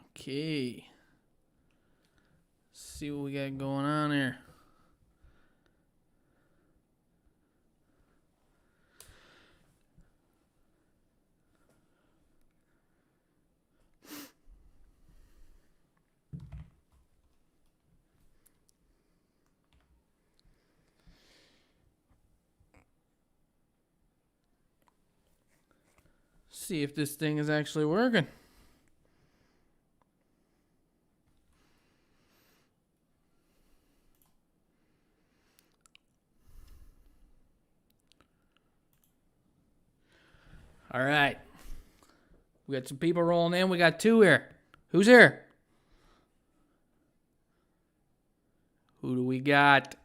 Okay. See what we got going on here. See if this thing is actually working. All right. We got some people rolling in. We got two here. Who's here? Who do we got?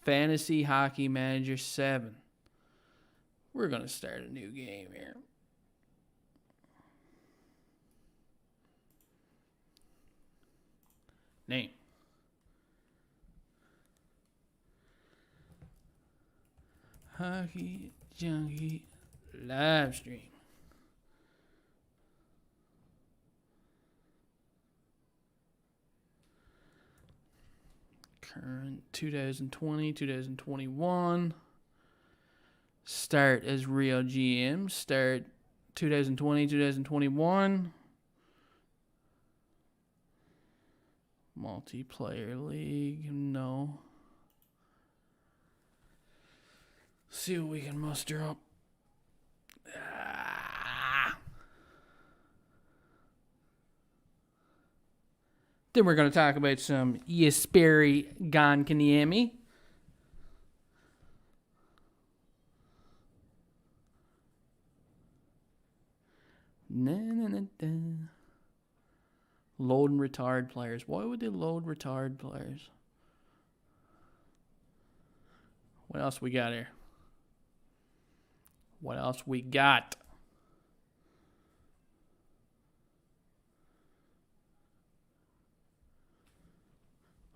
Fantasy Hockey Manager 7. We're going to start a new game here. Name. Hockey Junkie live stream. Current 2020, 2021. Start as real GM. Start 2020, 2021. Multiplayer league. No. See what we can muster up. Then we're going to talk about some Jesperi Kotkaniemi. Load and retard players. Why would they load retard players? What else we got here? What else we got?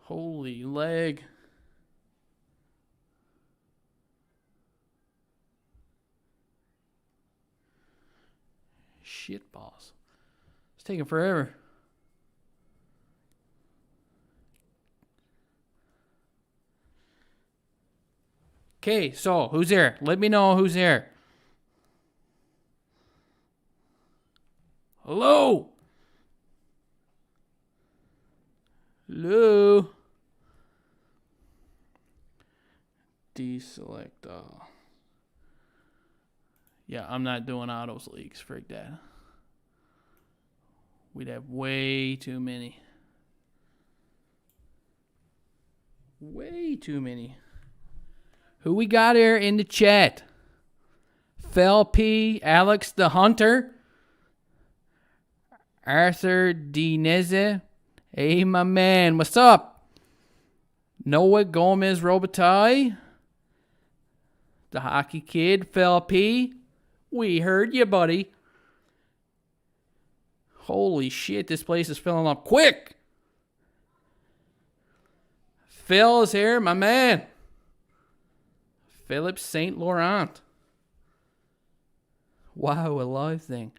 Holy leg. Shit balls. It's taking forever. Okay, so who's here? Let me know who's here. Hello? Hello? Deselect all. Yeah, I'm not doing autos leagues. Frig that. We'd have way too many. Way too many. Who we got here in the chat? Fel P, Alex the Hunter, Arthur Dineze. Hey, my man, what's up? Noah Gomez Robitaille, the hockey kid, Fel P. We heard you, buddy. Holy shit, this place is filling up quick. Phil is here, my man. Philip St. Laurent. Wow, a live thing.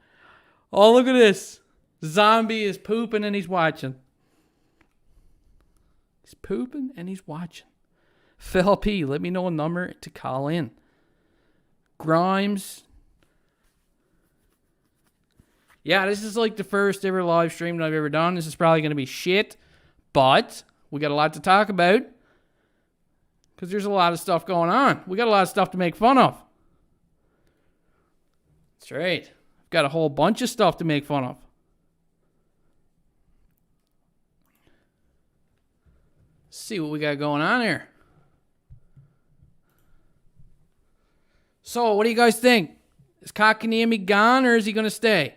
Oh, look at this. Zombie is pooping and he's watching. He's pooping and he's watching. Phil P, let me know a number to call in. Grimes. Yeah, this is like the first ever live stream that I've ever done. This is probably going to be shit, but we got a lot to talk about because there's a lot of stuff going on. We got a lot of stuff to make fun of. That's right. I've got a whole bunch of stuff to make fun of. Let's see what we got going on here. So, what do you guys think? Is Kotkaniemi gone or is he going to stay?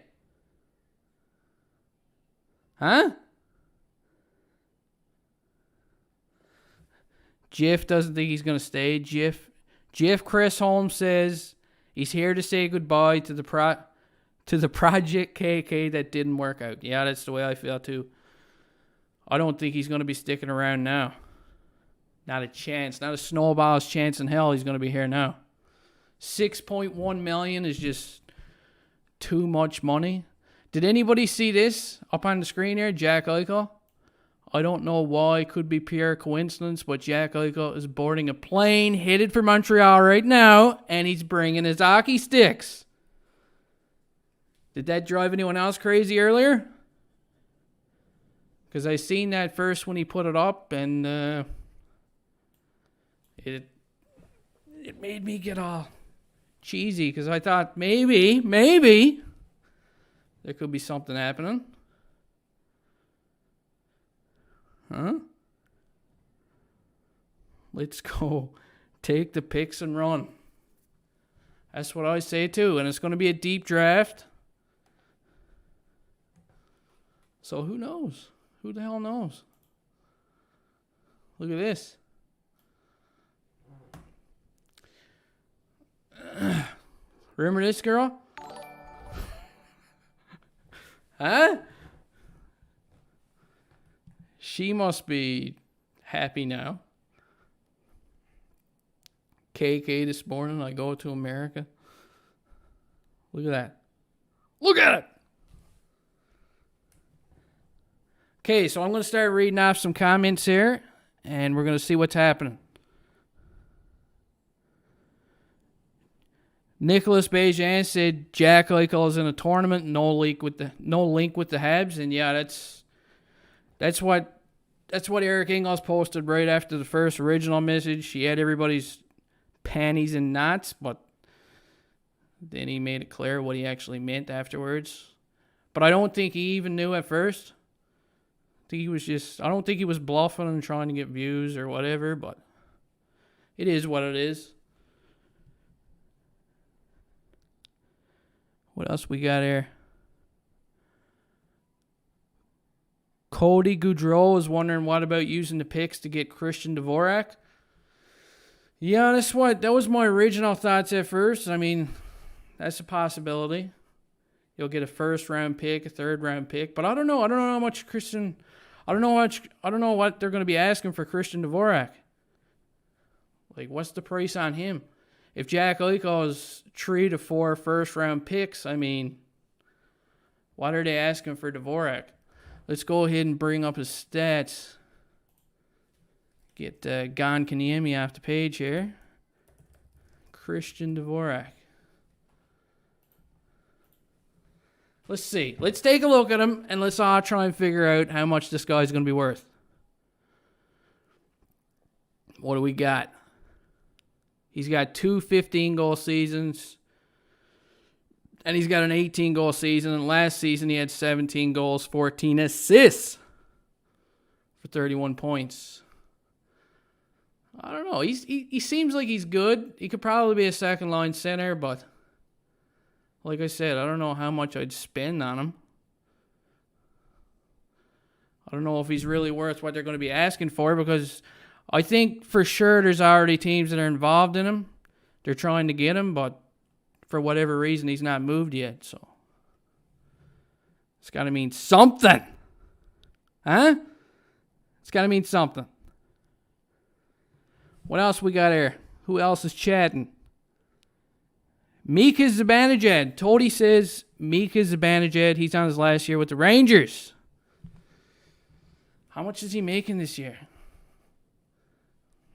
Huh? Jiff doesn't think he's going to stay. Jiff Chris Holmes says he's here to say goodbye to the Project KK that didn't work out. Yeah, that's the way I feel too. I don't think he's going to be sticking around now. Not a chance. Not a snowball's chance in hell he's going to be here now. $6.1 million is just too much money. Did anybody see this up on the screen here? Jack Eichel. I don't know why. It could be pure coincidence, but Jack Eichel is boarding a plane headed for Montreal right now, and he's bringing his hockey sticks. Did that drive anyone else crazy earlier? Because I seen that first when he put it up, and it made me get all cheesy because I thought maybe there could be something happening. Huh? Let's go take the picks and run. That's what I say too, and it's going to be a deep draft. So who knows? Who the hell knows? Look at this. Remember this girl? Huh? She must be happy now. KK this morning, I go to America. Look at that. Look at it! Okay, so I'm going to start reading off some comments here, and we're going to see what's happening. Nicholas Bejan said Jack Eichel is in a tournament, no link with the Habs, and yeah, that's what Eric Ingles posted right after the first original message. He had everybody's panties in knots, but then he made it clear what he actually meant afterwards. But I don't think he even knew at first. I don't think he was bluffing and trying to get views or whatever, but it is what it is. What else we got here? Cody Goudreau is wondering what about using the picks to get Christian Dvorak. Yeah, that was my original thoughts at first. I mean, that's a possibility. You'll get a first round pick, a third round pick, but I don't know. I don't know how much I don't know what they're going to be asking for Christian Dvorak. Like, what's the price on him? If Jack Eichel is 3 to 4 first-round picks, I mean, what are they asking for Dvorak? Let's go ahead and bring up his stats. Get Kotkaniemi off the page here. Christian Dvorak. Let's see. Let's take a look at him, and let's all try and figure out how much this guy's going to be worth. What do we got? He's got 2 15-goal seasons, and he's got an 18-goal season. And last season, he had 17 goals, 14 assists for 31 points. I don't know. He seems like he's good. He could probably be a second-line center, but like I said, I don't know how much I'd spend on him. I don't know if he's really worth what they're going to be asking for, because I think for sure there's already teams that are involved in him. They're trying to get him, but for whatever reason, he's not moved yet. So it's got to mean something. Huh? It's got to mean something. What else we got here? Who else is chatting? Mika Zibanejad. Tody says Mika Zibanejad. He's on his last year with the Rangers. How much is he making this year?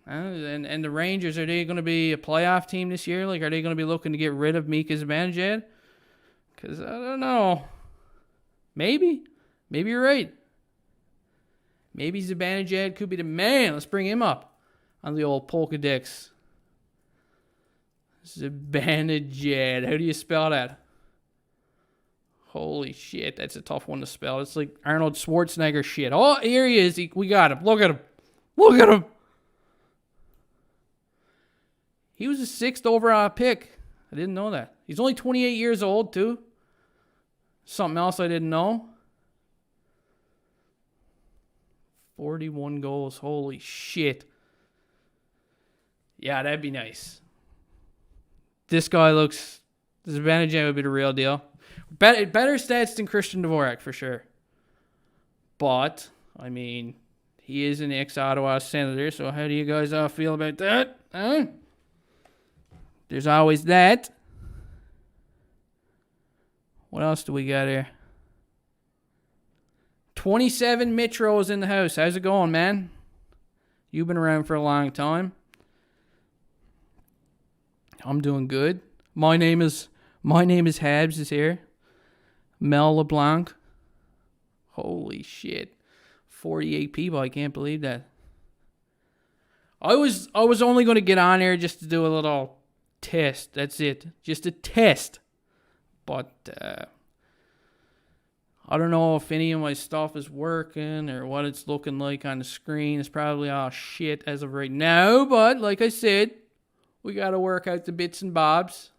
And the Rangers, are they going to be a playoff team this year? Like, are they going to be looking to get rid of Mika Zibanejad? Because I don't know. Maybe. Maybe you're right. Maybe Zibanejad could be the man. Let's bring him up on the old Pokedex. Zibanejad. How do you spell that? Holy shit, that's a tough one to spell. It's like Arnold Schwarzenegger shit. Oh, here he is. We got him. Look at him. Look at him. He was a 6th overall pick. I didn't know that. He's only 28 years old, too. Something else I didn't know. 41 goals. Holy shit. Yeah, that'd be nice. This guy looks... Zibanejad would be the real deal. Better stats than Christian Dvorak, for sure. But I mean, he is an ex-Ottawa Senator, so how do you guys all feel about that? Huh? There's always that. What else do we got here? 27 Mitros in the house. How's it going, man? You've been around for a long time. I'm doing good. My name is Habs is here. Mel LeBlanc. Holy shit. 48 people. I can't believe that. I was only going to get on here just to do a little test. That's it. Just a test. But I don't know if any of my stuff is working or what it's looking like on the screen. It's probably all shit as of right now. But like I said, we got to work out the bits and bobs.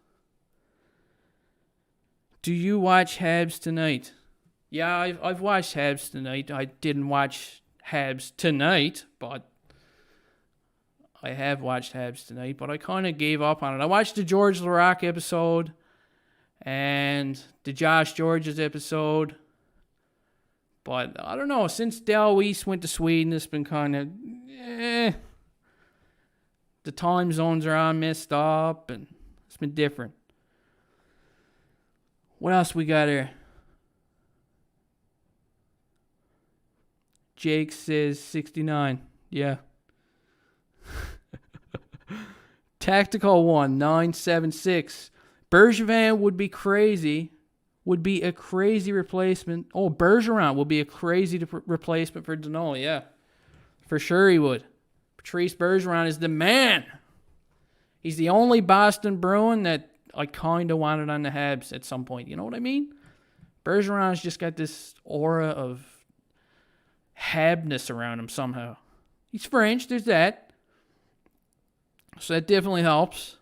Do you watch Habs tonight? Yeah, I've watched Habs tonight. I didn't watch Habs tonight, but I have watched Habs tonight. But I kind of gave up on it. I watched the George Laraque episode and the Josh George's episode. But I don't know. Since Del Weiss went to Sweden, it's been kind of The time zones are all messed up, and it's been different. What else we got here? Jake says 69. Yeah. Tactical 1976. Bergevin would be crazy. Would be a crazy replacement. Oh, Bergeron would be a crazy replacement for Danault. Yeah. For sure he would. Patrice Bergeron is the man. He's the only Boston Bruin that I kind of wanted on the Habs at some point. You know what I mean? Bergeron's just got this aura of Habness around him somehow. He's French, there's that. So that definitely helps.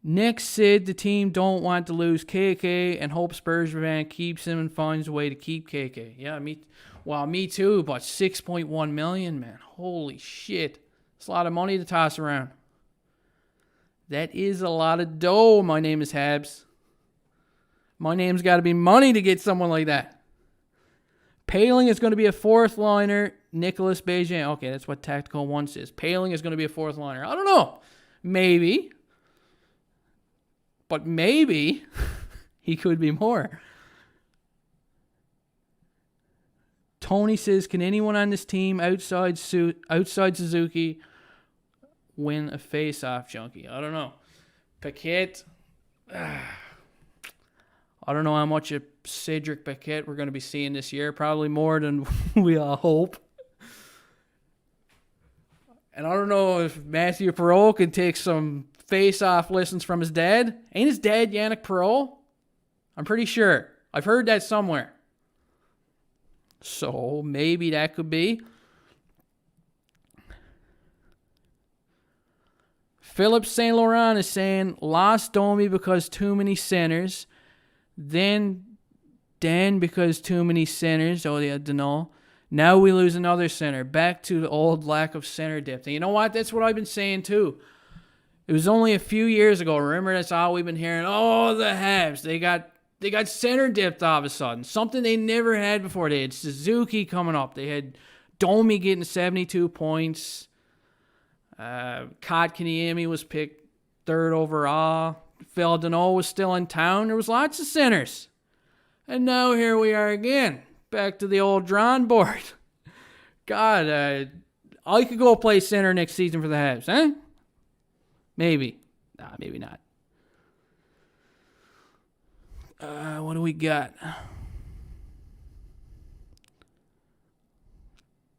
Nick said the team don't want to lose KK and hopes Bergevin keeps him and finds a way to keep KK. Yeah, me too, but $6.1 million, man. Holy shit. It's a lot of money to toss around. That is a lot of dough. My name is Habs. My name's got to be money to get someone like that. Paling is going to be a fourth liner. Nicholas Beijing. Okay, that's what Tactical 1 says. Paling is going to be a fourth liner. I don't know. Maybe. But maybe he could be more. Tony says, can anyone on this team outside Suzuki win a face-off, Junkie? I don't know. Paquette. I don't know how much of Cedric Paquette we're going to be seeing this year. Probably more than we all hope. And I don't know if Matthew Perreault can take some face-off lessons from his dad. Ain't his dad Yannick Perreault? I'm pretty sure. I've heard that somewhere. So maybe that could be. Philip St. Laurent is saying, lost Domi because too many centers. Then because too many centers. Oh, yeah, Danault. Now we lose another center. Back to the old lack of center depth. And you know what? That's what I've been saying too. It was only a few years ago. Remember, that's all we've been hearing. Oh, the Habs. They got center depth all of a sudden. Something they never had before. They had Suzuki coming up. They had Domi getting 72 points. Kotkaniemi was picked third overall. Phil Danault was still in town. There was lots of centers. And now here we are again. Back to the old drawing board. God, I could go play center next season for the Habs, huh? Maybe. Nah, maybe not. What do we got?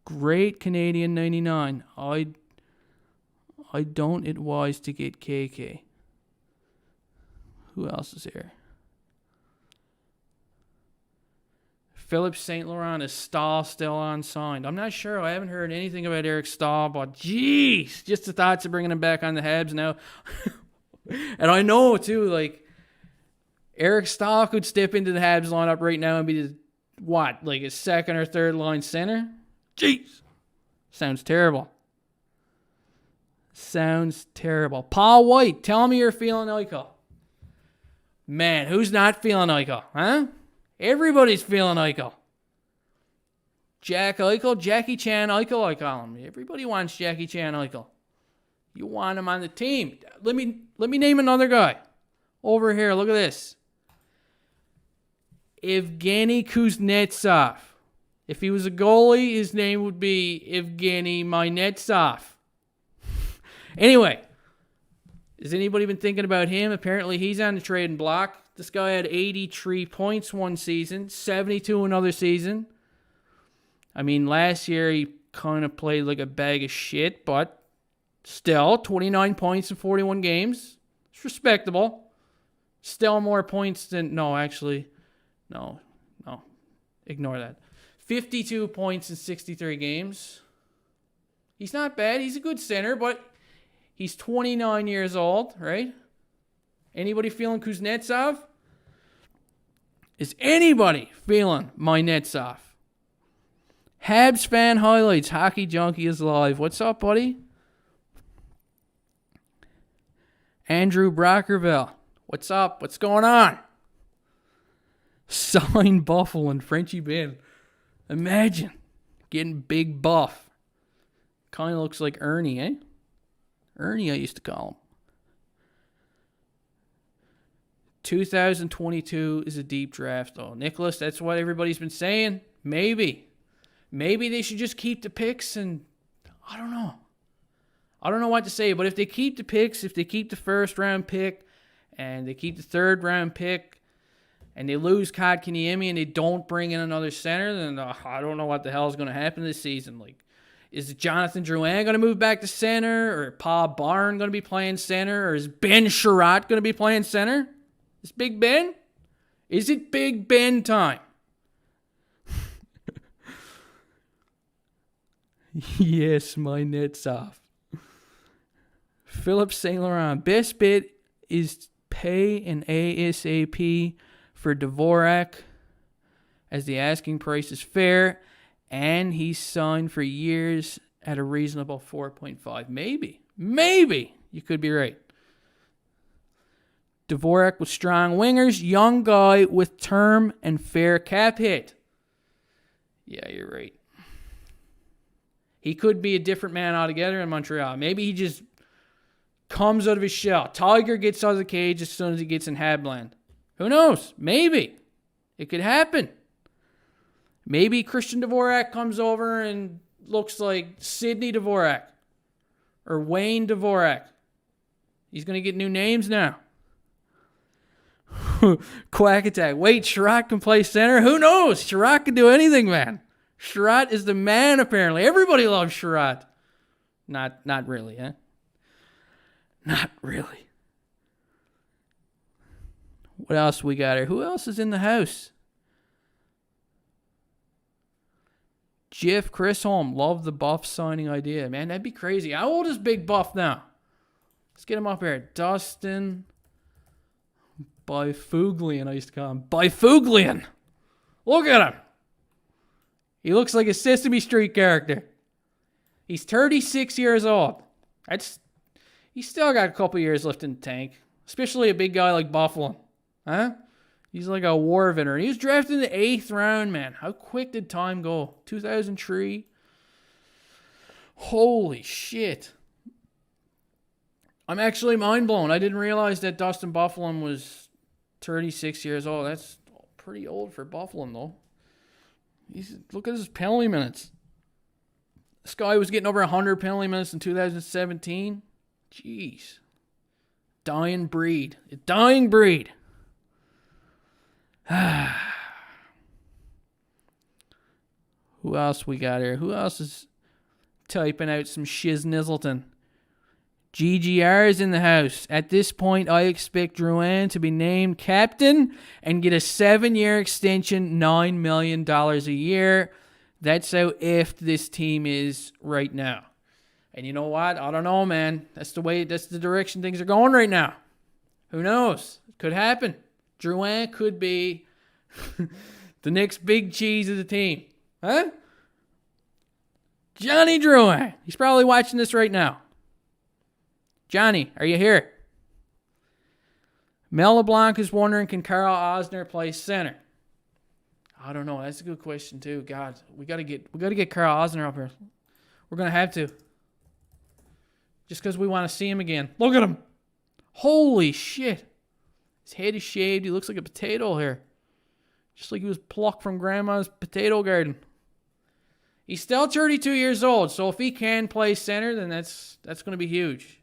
Great Canadian 99. I don't advise to get KK. Who else is here? Philip St. Laurent is Stahl still unsigned. I'm not sure. I haven't heard anything about Eric Stahl, but jeez, just the thoughts of bringing him back on the Habs now. And I know too, like Eric Stahl could step into the Habs lineup right now and be like a second or third line center. Jeez, sounds terrible. Sounds terrible. Paul White, tell me you're feeling Eichel. Man, who's not feeling Eichel, huh? Everybody's feeling Eichel. Jack Eichel, Jackie Chan Eichel, I call him. Everybody wants Jackie Chan Eichel. You want him on the team. Let me name another guy. Over here, look at this. Evgeny Kuznetsov. If he was a goalie, his name would be Evgeny Mynetsov. Anyway, has anybody been thinking about him? Apparently, he's on the trading block. This guy had 83 points one season, 72 another season. I mean, last year he kind of played like a bag of shit, but still, 29 points in 41 games. It's respectable. Still more points than... No. Ignore that. 52 points in 63 games. He's not bad. He's a good center, but he's 29 years old, right? Anybody feeling Kuznetsov? Is anybody feeling Mynetsov? Habs fan highlights. Hockey Junkie is live. What's up, buddy? Andrew Brockerville. What's up? What's going on? Sign Buffalo and Frenchie Bin. Imagine getting Big Buff. Kind of looks like Ernie, eh? Ernie, I used to call him. 2022 is a deep draft, though. Nicholas, that's what everybody's been saying. Maybe they should just keep the picks, and I don't know. I don't know what to say, but if they keep the picks, if they keep the first-round pick, and they keep the third-round pick, and they lose Kotkaniemi and they don't bring in another center, then I don't know what the hell is going to happen this season. Like, is Jonathan Drouin going to move back to center, or Paul Barn going to be playing center, or is Ben Sherratt going to be playing center? Is Big Ben? Is it Big Ben time? Yes, my net's off. Philip St. Laurent. Best bid is pay an ASAP for Dvorak, as the asking price is fair, and he's signed for years at a reasonable 4.5. Maybe. You could be right. Dvorak with strong wingers, young guy with term and fair cap hit. Yeah, you're right. He could be a different man altogether in Montreal. Maybe he just comes out of his shell. Tiger gets out of the cage as soon as he gets in Habland. Who knows? Maybe. It could happen. Maybe Christian Dvorak comes over and looks like Sidney Dvorak or Wayne Dvorak. He's going to get new names now. Quack attack. Wait, Sherratt can play center? Who knows? Sherratt can do anything, man. Sherratt is the man, apparently. Everybody loves Sherratt. Not really, huh? Not really. What else we got here? Who else is in the house? Jeff Chisholm. Love the Buff signing idea. Man, that'd be crazy. How old is Big Buff now? Let's get him up here. Dustin Byfuglian, I used to call him. Byfuglian! Look at him! He looks like a Sesame Street character. He's 36 years old. He's still got a couple years left in the tank. Especially a big guy like Buffalo. Huh? He's like a war veteran. He was drafted in the 8th round, man. How quick did time go? 2003? Holy shit. I'm actually mind blown. I didn't realize that Dustin Byfuglien was 36 years old. That's pretty old for Byfuglien, though. Look at his penalty minutes. This guy was getting over 100 penalty minutes in 2017. Jeez. Dying breed. A dying breed. Who else we got here? Who else is typing out some shiznizzleton? GGR is in the house. At this point, I expect Drouin to be named captain and get a 7-year extension, $9 million a year. That's how effed this team is right now. And you know what? I don't know, man. That's the direction things are going right now. Who knows? It could happen. Drouin could be the next big cheese of the team. Huh? Johnny Drouin. He's probably watching this right now. Johnny, are you here? Mel LeBlanc is wondering, can Carl Osner play center? I don't know. That's a good question too. God, we gotta get Karl Osner up here. We're gonna have to. Just because we want to see him again. Look at him. Holy shit. His head is shaved. He looks like a potato here. Just like he was plucked from grandma's potato garden. He's still 32 years old, so if he can play center, then that's going to be huge.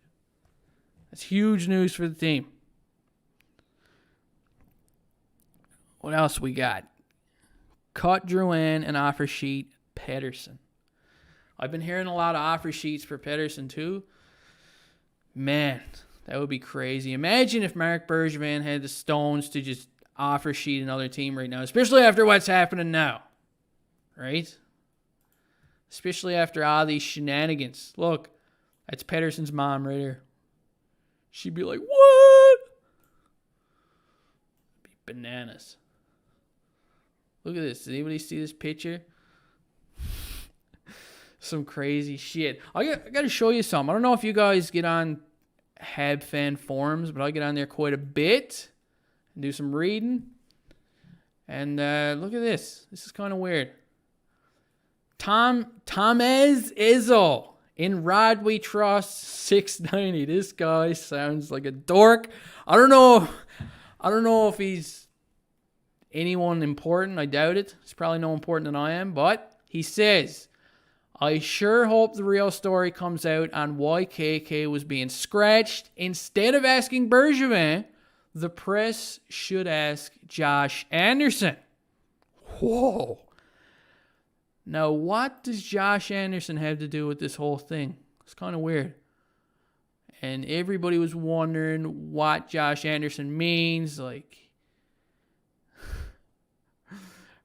That's huge news for the team. What else we got? Cut Drouin and offer sheet Pettersson. I've been hearing a lot of offer sheets for Pettersson too. Man, that would be crazy. Imagine if Marc Bergevin had the stones to just offer sheet another team right now, especially after what's happening now. Right? Especially after all these shenanigans. Look, that's Pettersson's mom right here. She'd be like, what? It'd be bananas. Look at this. Does anybody see this picture? Some crazy shit. I got to show you something. I don't know if you guys get on Hab fan forums, but I get on there quite a bit and do some reading. And look at this. This is kind of weird. Tomez Izzo in Rod We Trust 690. This guy sounds like a dork. I don't know if he's anyone important. I doubt it. He's probably no important than I am. But he says, I sure hope the real story comes out on why KK was being scratched. Instead of asking Bergevin, the press should ask Josh Anderson. Whoa. Now, what does Josh Anderson have to do with this whole thing? It's kind of weird. And everybody was wondering what Josh Anderson means. Like,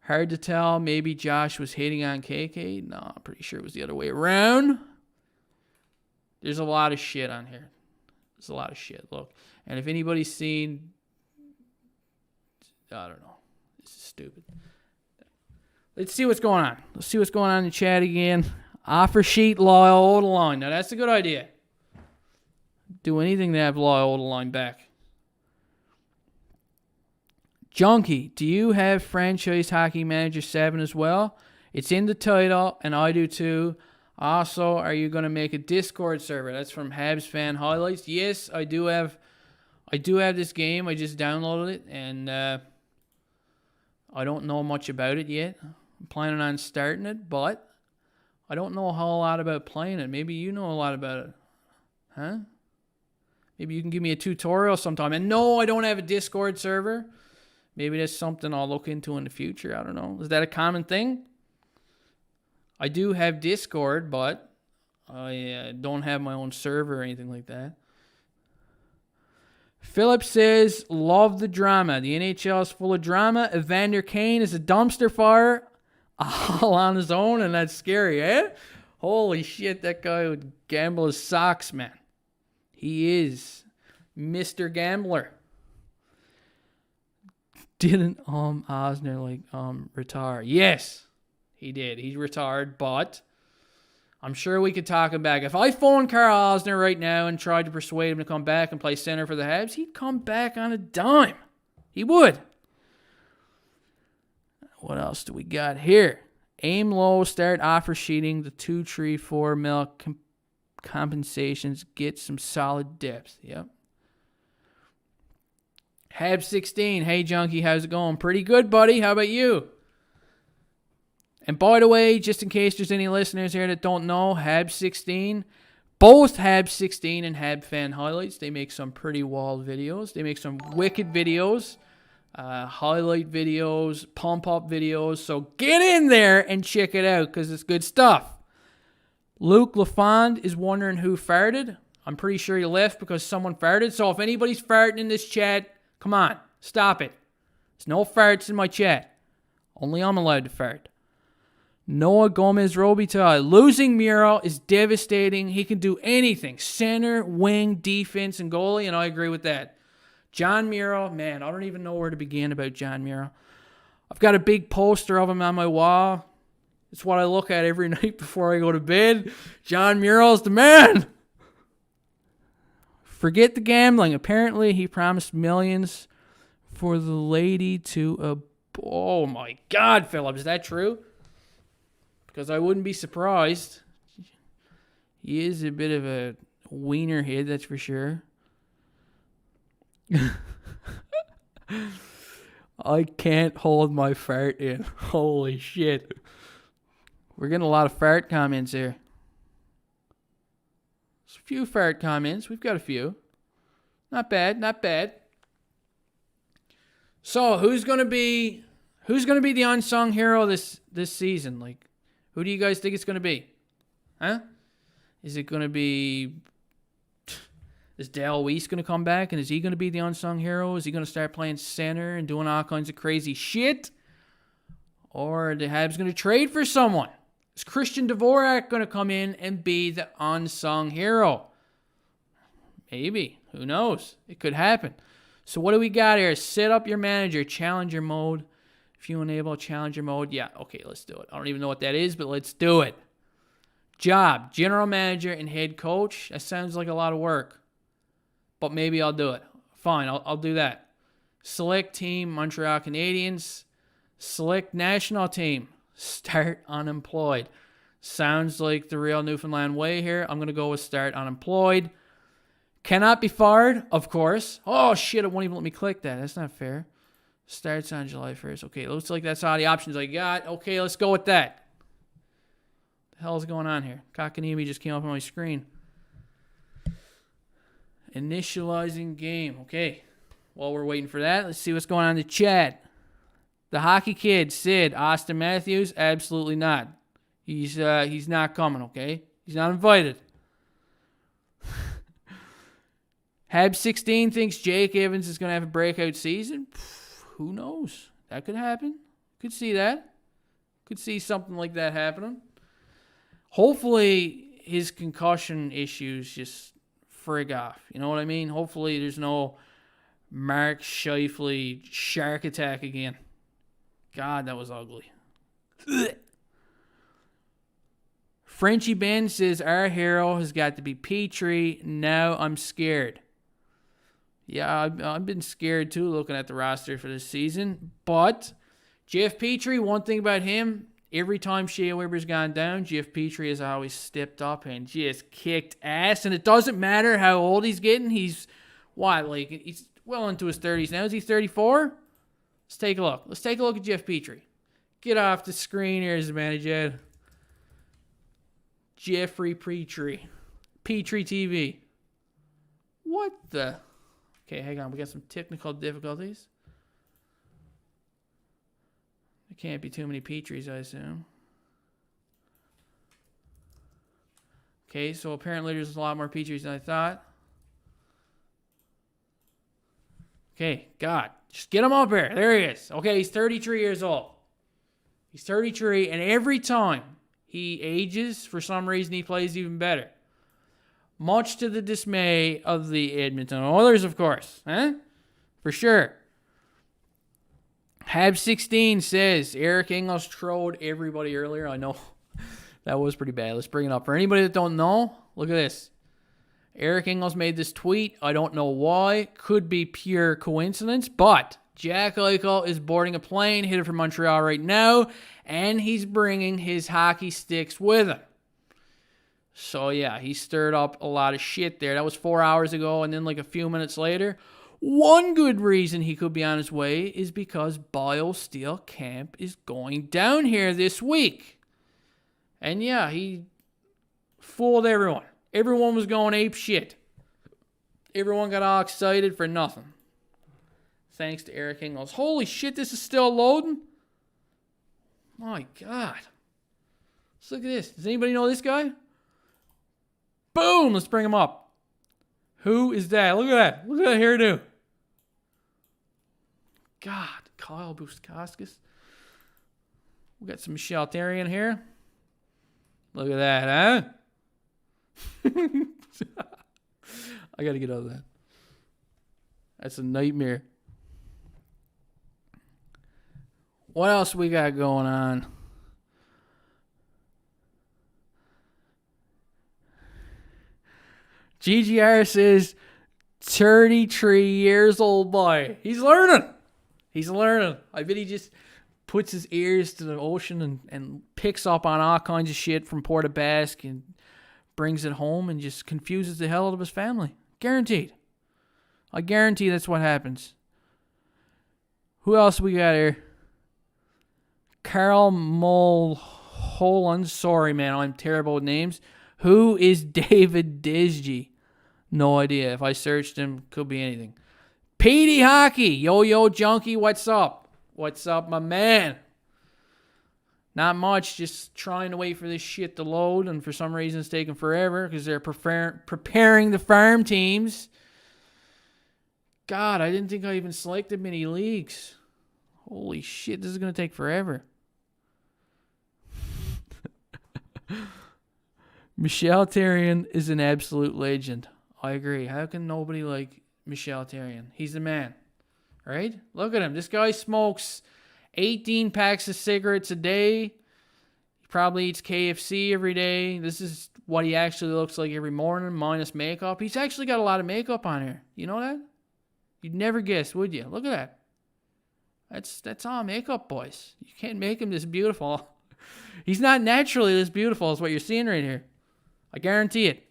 hard to tell. Maybe Josh was hitting on KK. No, I'm pretty sure it was the other way around. There's a lot of shit on here. There's a lot of shit. Look. And if anybody's seen, I don't know. This is stupid. Let's see what's going on. Let's see what's going on in the chat again. Offer sheet Lyle Odeline. Now, that's a good idea. Do anything to have Lyle Odeline back. Junkie, do you have Franchise Hockey Manager 7 as well? It's in the title, and I do too. Also, are you going to make a Discord server? That's from Habs Fan Highlights. Yes, I do have this game. I just downloaded it, and I don't know much about it yet. I'm planning on starting it, but I don't know a whole lot about playing it. Maybe you know a lot about it. Huh? Maybe you can give me a tutorial sometime. And no, I don't have a Discord server. Maybe that's something I'll look into in the future. I don't know. Is that a common thing? I do have Discord, but I don't have my own server or anything like that. Philip says, love the drama. The NHL is full of drama. Evander Kane is a dumpster fire all on his own, and that's scary, eh? Holy shit, that guy would gamble his socks, man. He is Mr. Gambler. Didn't Osner retire? Yes, he did. He retired, but I'm sure we could talk him back. If I phoned Karl Osner right now and tried to persuade him to come back and play center for the Habs, he'd come back on a dime. He would. What else do we got here? Aim low, start offer sheeting the 2, 3, 4 mil compensations. Get some solid depth. Yep. Habs 16. Hey, Junkie, how's it going? Pretty good, buddy. How about you? And by the way, just in case there's any listeners here that don't know, Habs 16, both Habs 16 and Hab Fan Highlights, they make some pretty wild videos. They make some wicked videos, highlight videos, pump-up videos. So get in there and check it out because it's good stuff. Luke LaFond is wondering who farted. I'm pretty sure he left because someone farted. So if anybody's farting in this chat, come on, stop it. There's no farts in my chat. Only I'm allowed to fart. Noah Gomez Robitaille. Losing Miro is devastating. He can do anything. Center, wing, defense, and goalie, and I agree with that. John Miro, man, I don't even know where to begin about John Miro. I've got a big poster of him on my wall. It's what I look at every night before I go to bed. John Miro's the man. Forget the gambling. Apparently, he promised millions for the lady to Oh my God, Philip, is that true? Because I wouldn't be surprised. He is a bit of a wiener head, that's for sure. I can't hold my fart in. Holy shit. We're getting a lot of fart comments here. There's a few fart comments. We've got a few. Not bad, not bad. So, who's gonna be the unsung hero this season? Like, who do you guys think it's gonna be? Huh? Is it gonna be? Is Dale Weiss gonna come back, and is he gonna be the unsung hero? Is he gonna start playing center and doing all kinds of crazy shit? Or are the Habs gonna trade for someone? Is Christian Dvorak gonna come in and be the unsung hero? Maybe. Who knows? It could happen. So what do we got here? Set up your manager, challenger mode. If you enable challenger mode, yeah, okay, let's do it. I don't even know what that is, but let's do it. Job, general manager and head coach. That sounds like a lot of work, but maybe I'll do it. Fine, I'll do that. Select team, Montreal Canadiens. Select national team, start unemployed. Sounds like the real Newfoundland way here. I'm going to go with start unemployed. Cannot be fired, of course. Oh, shit, it won't even let me click that. That's not fair. Starts on July 1st. Okay, looks like that's all the options I got. Okay, let's go with that. What the hell is going on here? Kotkaniemi just came up on my screen. Initializing game. Okay, while we're waiting for that, let's see what's going on in the chat. The hockey kid, Sid, Austin Matthews, absolutely not. He's not coming, okay? He's not invited. Habs 16 thinks Jake Evans is going to have a breakout season. Who knows? That could happen. Could see that. Could see something like that happening. Hopefully his concussion issues just frig off. You know what I mean? Hopefully there's no Mark Scheifele shark attack again. God, that was ugly. Frenchie Ben says, our hero has got to be Petrie. Now I'm scared. Yeah, I've been scared too looking at the roster for this season. But Jeff Petrie, one thing about him, every time Shea Weber's gone down, Jeff Petrie has always stepped up and just kicked ass. And it doesn't matter how old he's getting. He's, he's well into his 30s now. Is he 34? Let's take a look. Let's take a look at Jeff Petrie. Get off the screen. Here's the manager. Jeffrey Petrie. Petrie TV. What the? Okay, hang on. We got some technical difficulties. There can't be too many Petries, I assume. Okay, so apparently there's a lot more Petries than I thought. Okay, God. Just get him up here. There he is. Okay, he's 33 years old. He's 33, and every time he ages, for some reason, he plays even better. Much to the dismay of the Edmonton Oilers, of course. Huh? For sure. Habs 16 says, Eric Engels trolled everybody earlier. I know that was pretty bad. Let's bring it up. For anybody that don't know, look at this. Eric Engels made this tweet. I don't know why. Could be pure coincidence, but Jack Eichel is boarding a plane headed for Montreal right now, and he's bringing his hockey sticks with him. So, yeah, he stirred up a lot of shit there. That was 4 hours ago, and then like a few minutes later, one good reason he could be on his way is because BioSteel Camp is going down here this week. And, yeah, he fooled everyone. Everyone was going ape shit. Everyone got all excited for nothing. Thanks to Eric Engels. Holy shit, this is still loading? My God. Let's look at this. Does anybody know this guy? Boom! Let's bring him up. Who is that? Look at that. Look at that hairdo. God. Kyle Bustauskas. We got some Michelle Terry in here. Look at that, huh? I got to get out of that. That's a nightmare. What else we got going on? GGR says, 33 years old boy. He's learning. He's learning. I bet he just puts his ears to the ocean and picks up on all kinds of shit from Port of Basque and brings it home and just confuses the hell out of his family. Guaranteed. I guarantee that's what happens. Who else we got here? Carl Mulholland. Sorry, man. I'm terrible with names. Who is David Disgy? No idea. If I searched him, could be anything. Petey Hockey. Yo, Junkie. What's up? What's up, my man? Not much. Just trying to wait for this shit to load. And for some reason, it's taking forever because they're preparing the farm teams. God, I didn't think I even selected many leagues. Holy shit, this is going to take forever. Michel Therrien is an absolute legend. I agree. How can nobody like Michel Therrien? He's the man. Right? Look at him. This guy smokes 18 packs of cigarettes a day. He probably eats KFC every day. This is what he actually looks like every morning, minus makeup. He's actually got a lot of makeup on here. You know that? You'd never guess, would you? Look at that. That's all makeup, boys. You can't make him this beautiful. He's not naturally this beautiful, is what you're seeing right here. I guarantee it.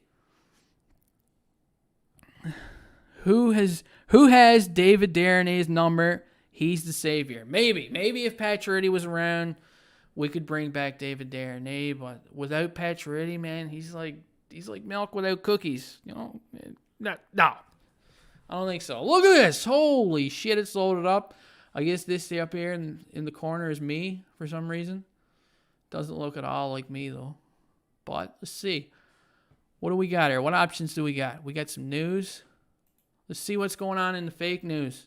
Who has David Darnay's number? He's the savior. Maybe if Pacioretty was around, we could bring back David Darnay. But without Pacioretty, man, he's like milk without cookies. You know, no, I don't think so. Look at this! Holy shit, it's loaded up. I guess this up here in the corner is me for some reason. Doesn't look at all like me though. But let's see. What do we got here? What options do we got? We got some news. Let's see what's going on in the fake news.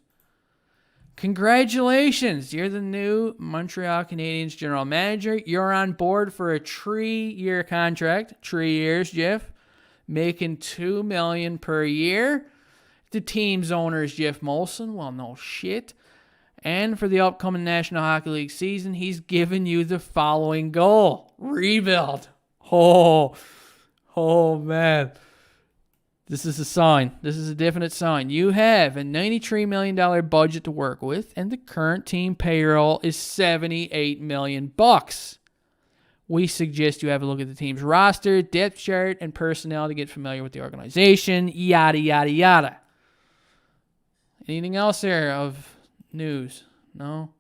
Congratulations. You're the new Montreal Canadiens general manager. You're on board for a 3-year contract. 3 years, Jeff. Making $2 million per year. The team's owner is Jeff Molson. Well, no shit. And for the upcoming National Hockey League season, he's given you the following goal. Rebuild. Oh, man. This is a sign. This is a definite sign. You have a $93 million budget to work with, and the current team payroll is $78 million. We suggest you have a look at the team's roster, depth chart, and personnel to get familiar with the organization. Yada, yada, yada. Anything else there of news? No?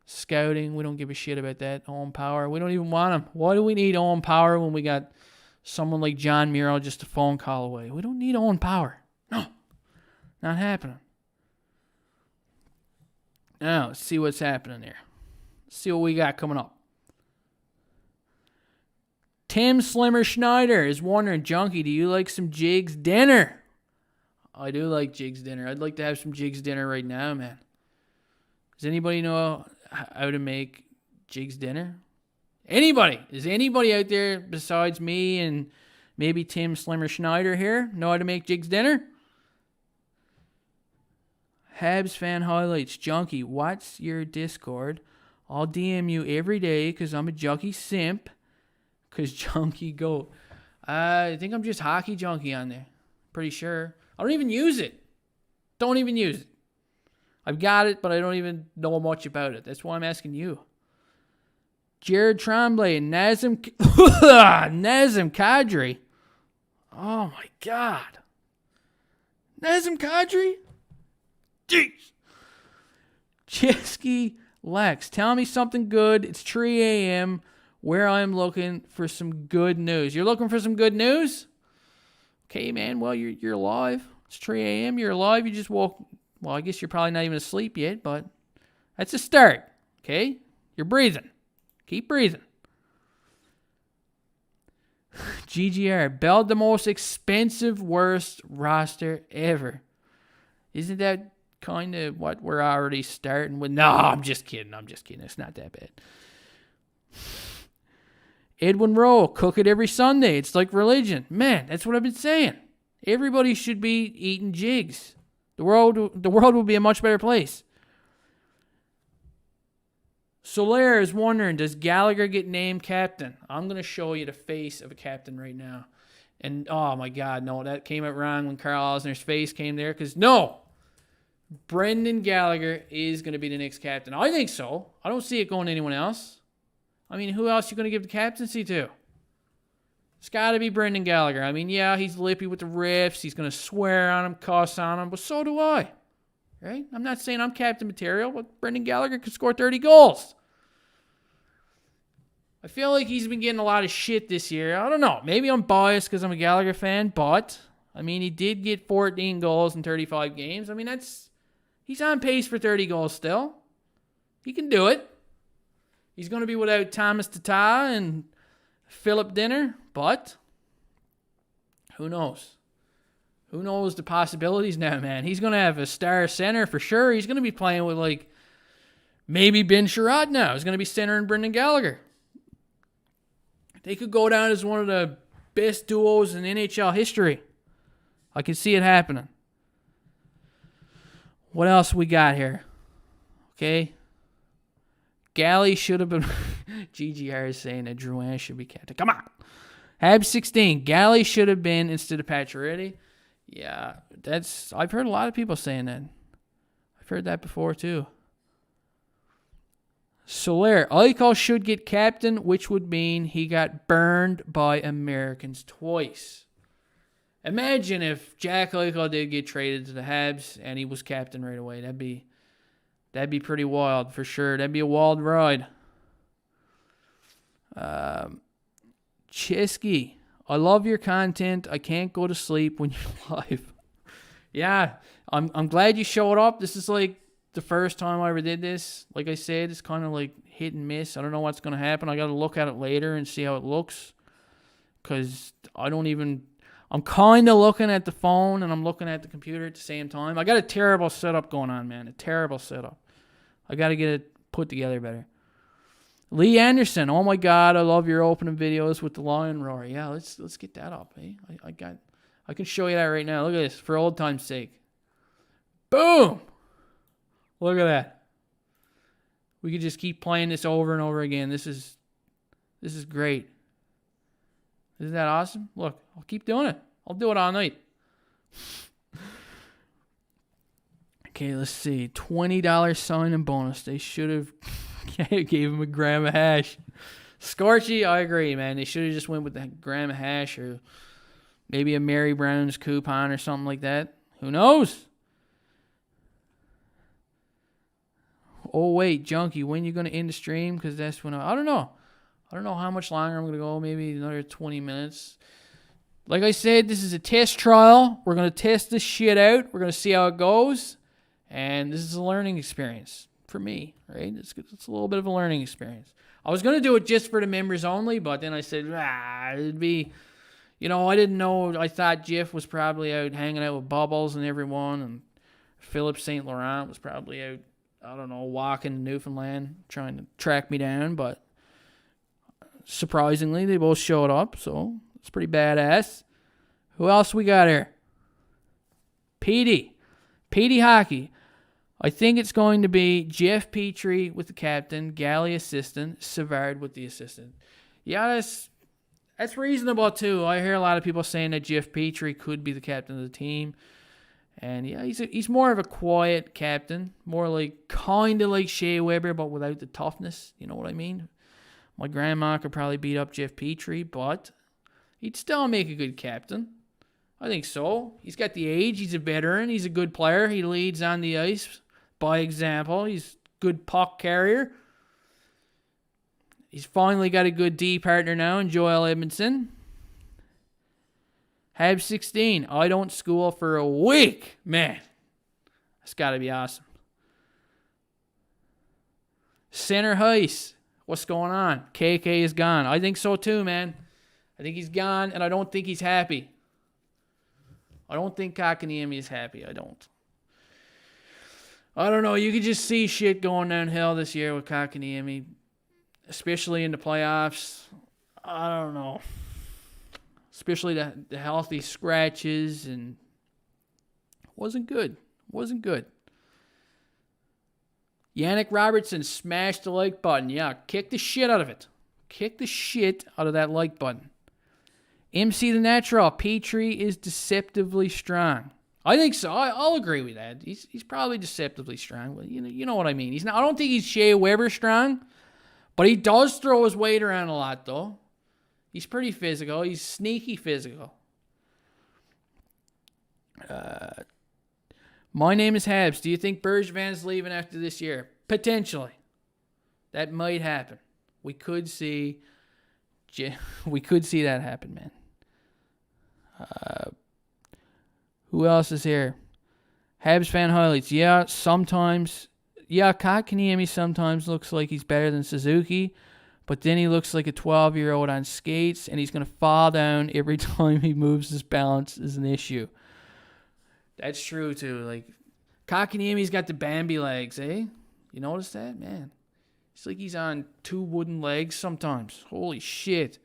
Scouting, we don't give a shit about that. Owen Power, we don't even want him. Why do we need Owen Power when we got someone like John Miro just a phone call away? We don't need Owen Power. No. Not happening. Now, let's see what's happening here. Let's see what we got coming up. Tim Slimmer Schneider is wondering, Junkie, do you like some Jig's dinner? I do like Jig's dinner. I'd like to have some Jig's dinner right now, man. Does anybody know how to make Jig's dinner? Anybody? Is anybody out there besides me and maybe Tim Slimmer Schneider here know how to make Jig's dinner? Habs fan highlights. Junkie, what's your Discord? I'll DM you every day because I'm a Junkie simp. Because Junkie goat. I think I'm just Hockey Junkie on there. Pretty sure. I don't even use it. Don't even use it. I've got it, but I don't even know much about it. That's why I'm asking you. Jared Tremblay, Nazem Kadri. Oh my God. Nazem Kadri? Jeez. Chesky Lex, tell me something good. It's 3 a.m. where I'm looking for some good news. You're looking for some good news? Okay, man. Well, you're alive. It's 3 a.m. You're alive. You just woke. Well, I guess you're probably not even asleep yet, but that's a start. Okay? You're breathing. Keep breathing. GGR. Build the most expensive, worst roster ever. Isn't that kind of what we're already starting with? No, I'm just kidding. It's not that bad. Edwin Rowe, cook it every Sunday. It's like religion. Man, that's what I've been saying. Everybody should be eating jigs. The world will be a much better place. Solaire is wondering, does Gallagher get named captain? I'm going to show you the face of a captain right now. And, oh my God, no, that came out wrong when Karl Osner's face came there. Because, no, Brendan Gallagher is going to be the next captain. I think so. I don't see it going to anyone else. I mean, who else are you going to give the captaincy to? It's got to be Brendan Gallagher. I mean, yeah, he's lippy with the refs. He's going to swear on him, cuss on him, but so do I. Right? I'm not saying I'm captain material, but Brendan Gallagher could score 30 goals. I feel like he's been getting a lot of shit this year. I don't know. Maybe I'm biased because I'm a Gallagher fan, but, I mean, he did get 14 goals in 35 games. I mean, he's on pace for 30 goals still. He can do it. He's going to be without Thomas Tatar and Philip Dinner, but who knows? Who knows the possibilities now, man? He's going to have a star center for sure. He's going to be playing with, like, maybe Ben Sherrod now. He's going to be centering Brendan Gallagher. They could go down as one of the best duos in NHL history. I can see it happening. What else we got here? Okay. Galley should have been... GGR is saying that Drouin should be captain. Come on. Habs 16. Galley should have been instead of Pacioretty. Yeah, I've heard a lot of people saying that. I've heard that before too. Soler, Eichel should get captain, which would mean he got burned by Americans twice. Imagine if Jack Eichel did get traded to the Habs and he was captain right away. That'd be pretty wild for sure. That'd be a wild ride. Chesky, I love your content. I can't go to sleep when you're live. Yeah, I'm glad you showed up. This is like the first time I ever did this. Like I said, it's kind of like hit and miss. I don't know what's going to happen. I got to look at it later and see how it looks. Because I'm kind of looking at the phone and I'm looking at the computer at the same time. I got a terrible setup going on, man. A terrible setup. I got to get it put together better. Lee Anderson, oh my God, I love your opening videos with the lion roar. Yeah, let's get that up, eh? I can show you that right now. Look at this, for old time's sake. Boom! Look at that. We could just keep playing this over and over again. This is great. Isn't that awesome? Look, I'll keep doing it. I'll do it all night. Okay, let's see. $20 sign-in bonus. They should have gave him a gram of hash. Scorchy, I agree, man. They should have just went with the gram of hash or maybe a Mary Brown's coupon or something like that. Who knows? Oh, wait, Junkie, when you going to end the stream? Because that's when I don't know. I don't know how much longer I'm going to go. Maybe another 20 minutes. Like I said, this is a test trial. We're going to test this shit out. We're going to see how it goes. And this is a learning experience for me, right? It's a little bit of a learning experience. I was going to do it just for the members only, but then I said, it'd be, I didn't know. I thought Jeff was probably out hanging out with Bubbles and everyone, and Philip St. Laurent was probably out, I don't know, walking in Newfoundland, trying to track me down, but surprisingly, they both showed up, so it's pretty badass. Who else we got here? Petey Hockey. I think it's going to be Jeff Petrie with the captain, Galley assistant, Savard with the assistant. Yeah, that's reasonable too. I hear a lot of people saying that Jeff Petrie could be the captain of the team. And yeah, he's more of a quiet captain, more like kind of like Shea Weber, but without the toughness. You know what I mean? My grandma could probably beat up Jeff Petrie, but he'd still make a good captain. I think so. He's got the age. He's a veteran. He's a good player. He leads on the ice by example. He's a good puck carrier. He's finally got a good D partner now in Joel Edmondson. Habs 16. I don't school for a week. Man, that's got to be awesome. Center Heist. What's going on? KK is gone. I think so too, man. I think he's gone, and I don't think he's happy. I don't think Kotkaniemi is happy. I don't know. You could just see shit going downhill this year with Kotkaniemi, especially in the playoffs. I don't know. Especially the healthy scratches, and wasn't good. Yannick Robertson smashed the like button. Yeah, kick the shit out of it. Kick the shit out of that like button. MC the Natural. Petrie is deceptively strong. I think so. I'll agree with that. He's probably deceptively strong, but you know what I mean. He's not. I don't think he's Shea Weber strong, but he does throw his weight around a lot, though. He's pretty physical. He's sneaky physical. My name is Habs. Do you think Bergevin's leaving after this year? Potentially. That might happen. We could see that happen, man. Who else is here? Habs fan highlights. Yeah, sometimes. Yeah, Kotkaniemi sometimes looks like he's better than Suzuki, but then he looks like a 12-year-old on skates, and he's going to fall down every time he moves. His balance is an issue. That's true, too. Like, Kotkaniemi's got the Bambi legs, eh? You notice that? Man. It's like he's on 2 wooden legs sometimes. Holy shit.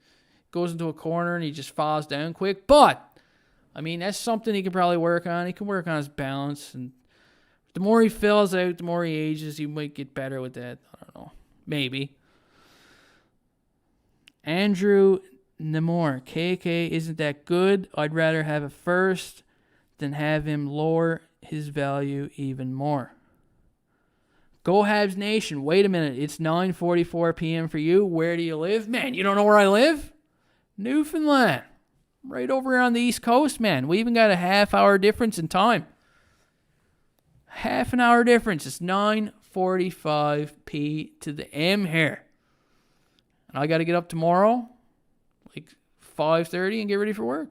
Goes into a corner and he just falls down quick. But, I mean, that's something he can probably work on. He can work on his balance. And the more he fills out, the more he ages, he might get better with that. I don't know. Maybe. Andrew Nemore. KK isn't that good. I'd rather have a first than have him lower his value even more. Go Habs Nation. Wait a minute. It's 9:44 p.m. for you. Where do you live? Man, you don't know where I live? Newfoundland. Right over here on the East Coast, man. We even got a half-hour difference in time. Half an hour difference. It's 9:45 p to the M here. And I got to get up tomorrow, like 5:30, and get ready for work.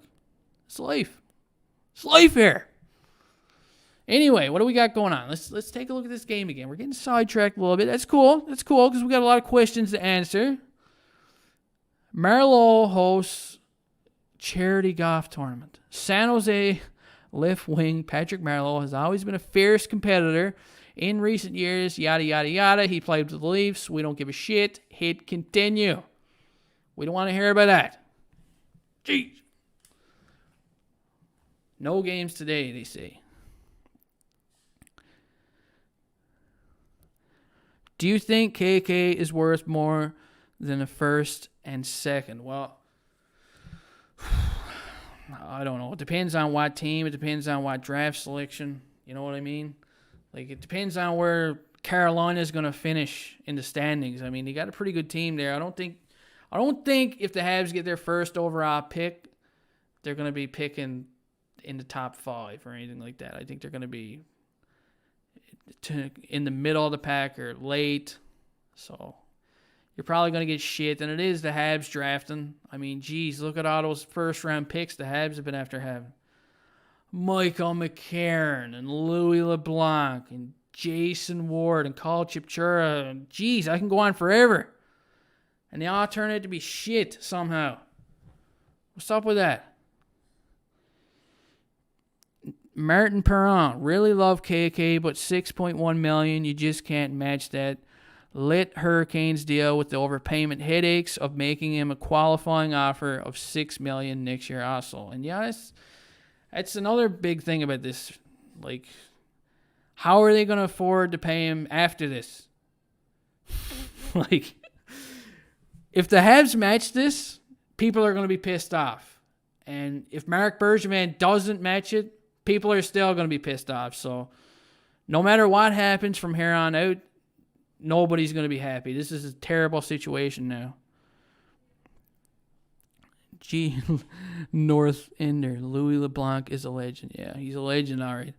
It's life. It's life here. Anyway, what do we got going on? Let's take a look at this game again. We're getting sidetracked a little bit. That's cool. That's cool because we got a lot of questions to answer. Marleau hosts charity golf tournament. San Jose left wing Patrick Marleau has always been a fierce competitor. In recent years, yada, yada, yada. He played with the Leafs. We don't give a shit. Hit continue. We don't want to hear about that. Jeez. No games today, they say. Do you think KK is worth more than a first and second? Well, I don't know. It depends on what team. It depends on what draft selection. You know what I mean? Like, it depends on where Carolina is going to finish in the standings. I mean, they got a pretty good team there. I don't think if the Habs get their first overall pick, they're going to be picking in the top 5 or anything like that. I think they're going to be in the middle of the pack or late. So you're probably going to get shit. And it is the Habs drafting. I mean, geez, look at all those first-round picks the Habs have been after having. Michael Mccarron and Louis LeBlanc and Jason Ward and Carl Chipchura. And geez, I can go on forever. And they all turn out to be shit somehow. What's up with that? Martin Perron, really love KK, but $6.1 million, you just can't match that. Let Hurricanes deal with the overpayment headaches of making him a qualifying offer of $6 million next year also. And yeah, that's another big thing about this. Like, how are they going to afford to pay him after this? Like, if the Habs match this, people are going to be pissed off. And if Marc Bergevin doesn't match it, people are still going to be pissed off. So no matter what happens from here on out, nobody's going to be happy. This is a terrible situation now. Gee, North Ender. Louis LeBlanc is a legend. Yeah, he's a legend, all right.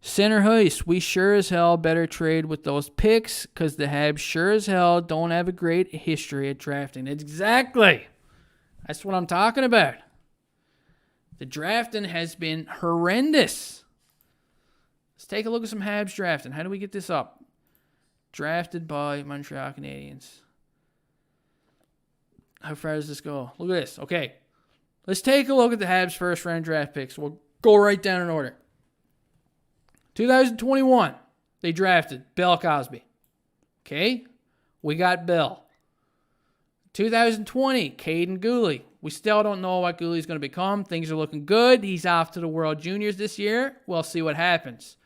Center Heist, we sure as hell better trade with those picks because the Habs sure as hell don't have a great history at drafting. Exactly. That's what I'm talking about. The drafting has been horrendous. Let's take a look at some Habs drafting. How do we get this up? Drafted by Montreal Canadiens. How far does this go? Look at this. Okay. Let's take a look at the Habs' first-round draft picks. We'll go right down in order. 2021, they drafted Bill Cosby. Okay? We got Bill. 2020, Caden Gooley. We still don't know what Gooley's going to become. Things are looking good. He's off to the World Juniors this year. We'll see what happens.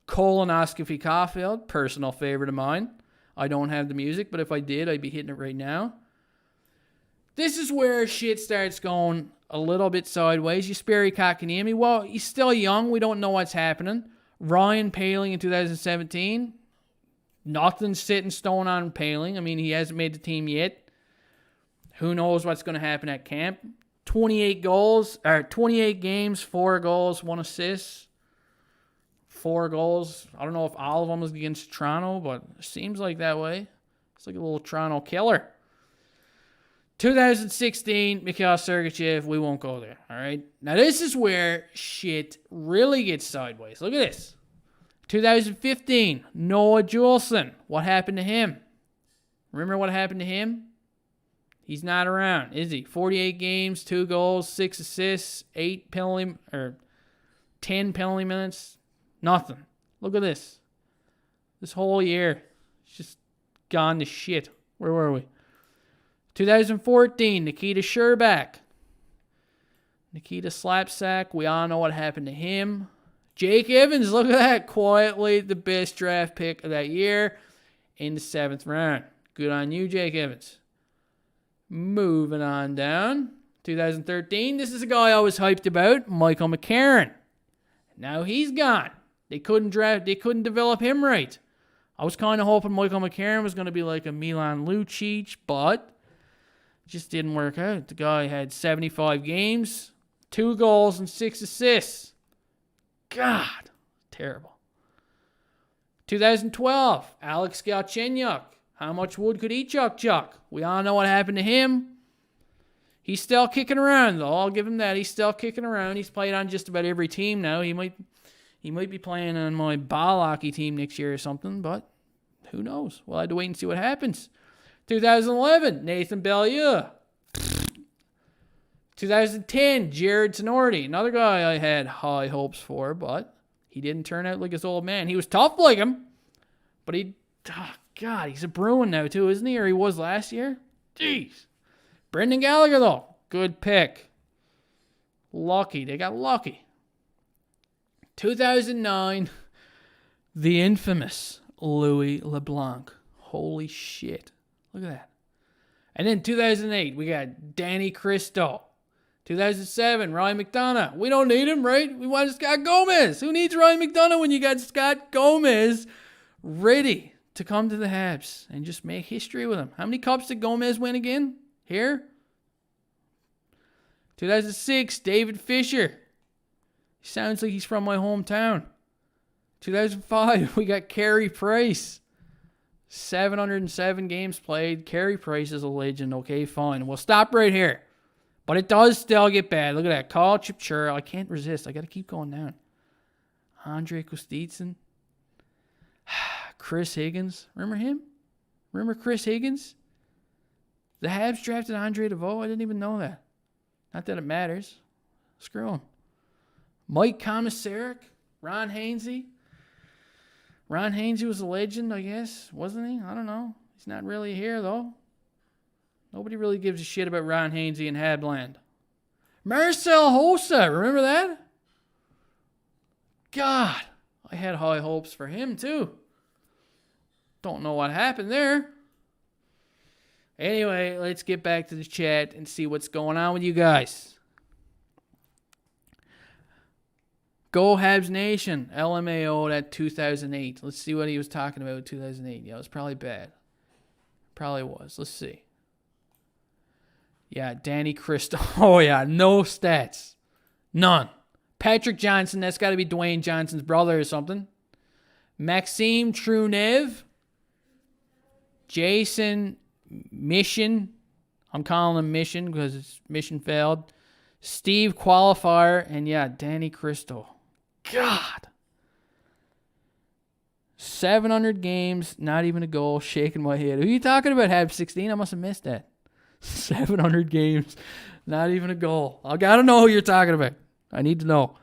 Colonoscopy Caulfield, personal favorite of mine. I don't have the music, but if I did, I'd be hitting it right now. This is where shit starts going a little bit sideways. You spare Kotkaniemi. Well, he's still young. We don't know what's happening. Ryan Poehling in 2017. Nothing's set in stone on Poehling. I mean, he hasn't made the team yet. Who knows what's going to happen at camp? 28 games, 4 goals, 1 assist. 4 goals. I don't know if all of them was against Toronto, but it seems like that way. It's like a little Toronto killer. 2016, Mikhail Sergachev, we won't go there, all right? Now, this is where shit really gets sideways. Look at this. 2015, Noah Juleson. What happened to him? Remember what happened to him? He's not around, is he? 48 games, 2 goals, 6 assists, 10 penalty minutes, nothing. Look at this. This whole year, it's just gone to shit. Where were we? 2014, Nikita Sherbak. Nikita Slapsack, we all know what happened to him. Jake Evans, look at that. Quietly the best draft pick of that year in the 7th round. Good on you, Jake Evans. Moving on down. 2013, this is a guy I was hyped about, Michael Mccarron. Now he's gone. They couldn't develop him right. I was kind of hoping Michael Mccarron was going to be like a Milan Lucic, but just didn't work out. The guy had 75 games, 2 goals, and 6 assists. God, terrible. 2012, Alex Galchenyuk. How much wood could he chuck? We all know what happened to him. He's still kicking around, though. I'll give him that. He's still kicking around. He's played on just about every team now. He might be playing on my ball hockey team next year or something, but who knows? We'll have to wait and see what happens. 2011, Nathan Beaulieu. 2010, Jared Tenorti. Another guy I had high hopes for, but he didn't turn out like his old man. He was tough like him, but God, he's a Bruin now too, isn't he? Or he was last year? Jeez. Brendan Gallagher, though. Good pick. Lucky. They got lucky. 2009, the infamous Louis LeBlanc. Holy shit. Look at that. And then 2008, we got Danny Cristo. 2007, Ryan McDonough. We don't need him, right? We want Scott Gomez. Who needs Ryan McDonough when you got Scott Gomez ready to come to the Habs and just make history with him? How many cups did Gomez win again? Here? 2006, David Fisher. He sounds like he's from my hometown. 2005, we got Carey Price. 707 games played. Carey Price is a legend. Okay, fine. We'll stop right here. But it does still get bad. Look at that. Call Chipchura. I can't resist. I got to keep going down. Andre Kostitsyn. Chris Higgins. Remember him? Remember Chris Higgins? The Habs drafted Andre DeVoe. I didn't even know that. Not that it matters. Screw him. Mike Komisarek. Ron Hainsey. Ron Hainsey was a legend, I guess. Wasn't he? I don't know. He's not really here, though. Nobody really gives a shit about Ron Hainsey in Habland. Marcel Hossa. Remember that? God. I had high hopes for him, too. Don't know what happened there. Anyway, let's get back to the chat and see what's going on with you guys. Go Habs Nation. LMAO at 2008. Let's see what he was talking about in 2008. Yeah, it was probably bad. Probably was. Let's see. Yeah, Danny Cristo. Oh, yeah, no stats. None. Patrick Johnson. That's got to be Dwayne Johnson's brother or something. Maxime Trunev. Jason Mission. I'm calling him Mission because it's Mission failed. Steve Qualifier. And yeah, Danny Cristo. God. 700 games, not even a goal, shaking my head. Who are you talking about, Habs 16? I must have missed that. 700 games, not even a goal. I got to know who you're talking about. I need to know.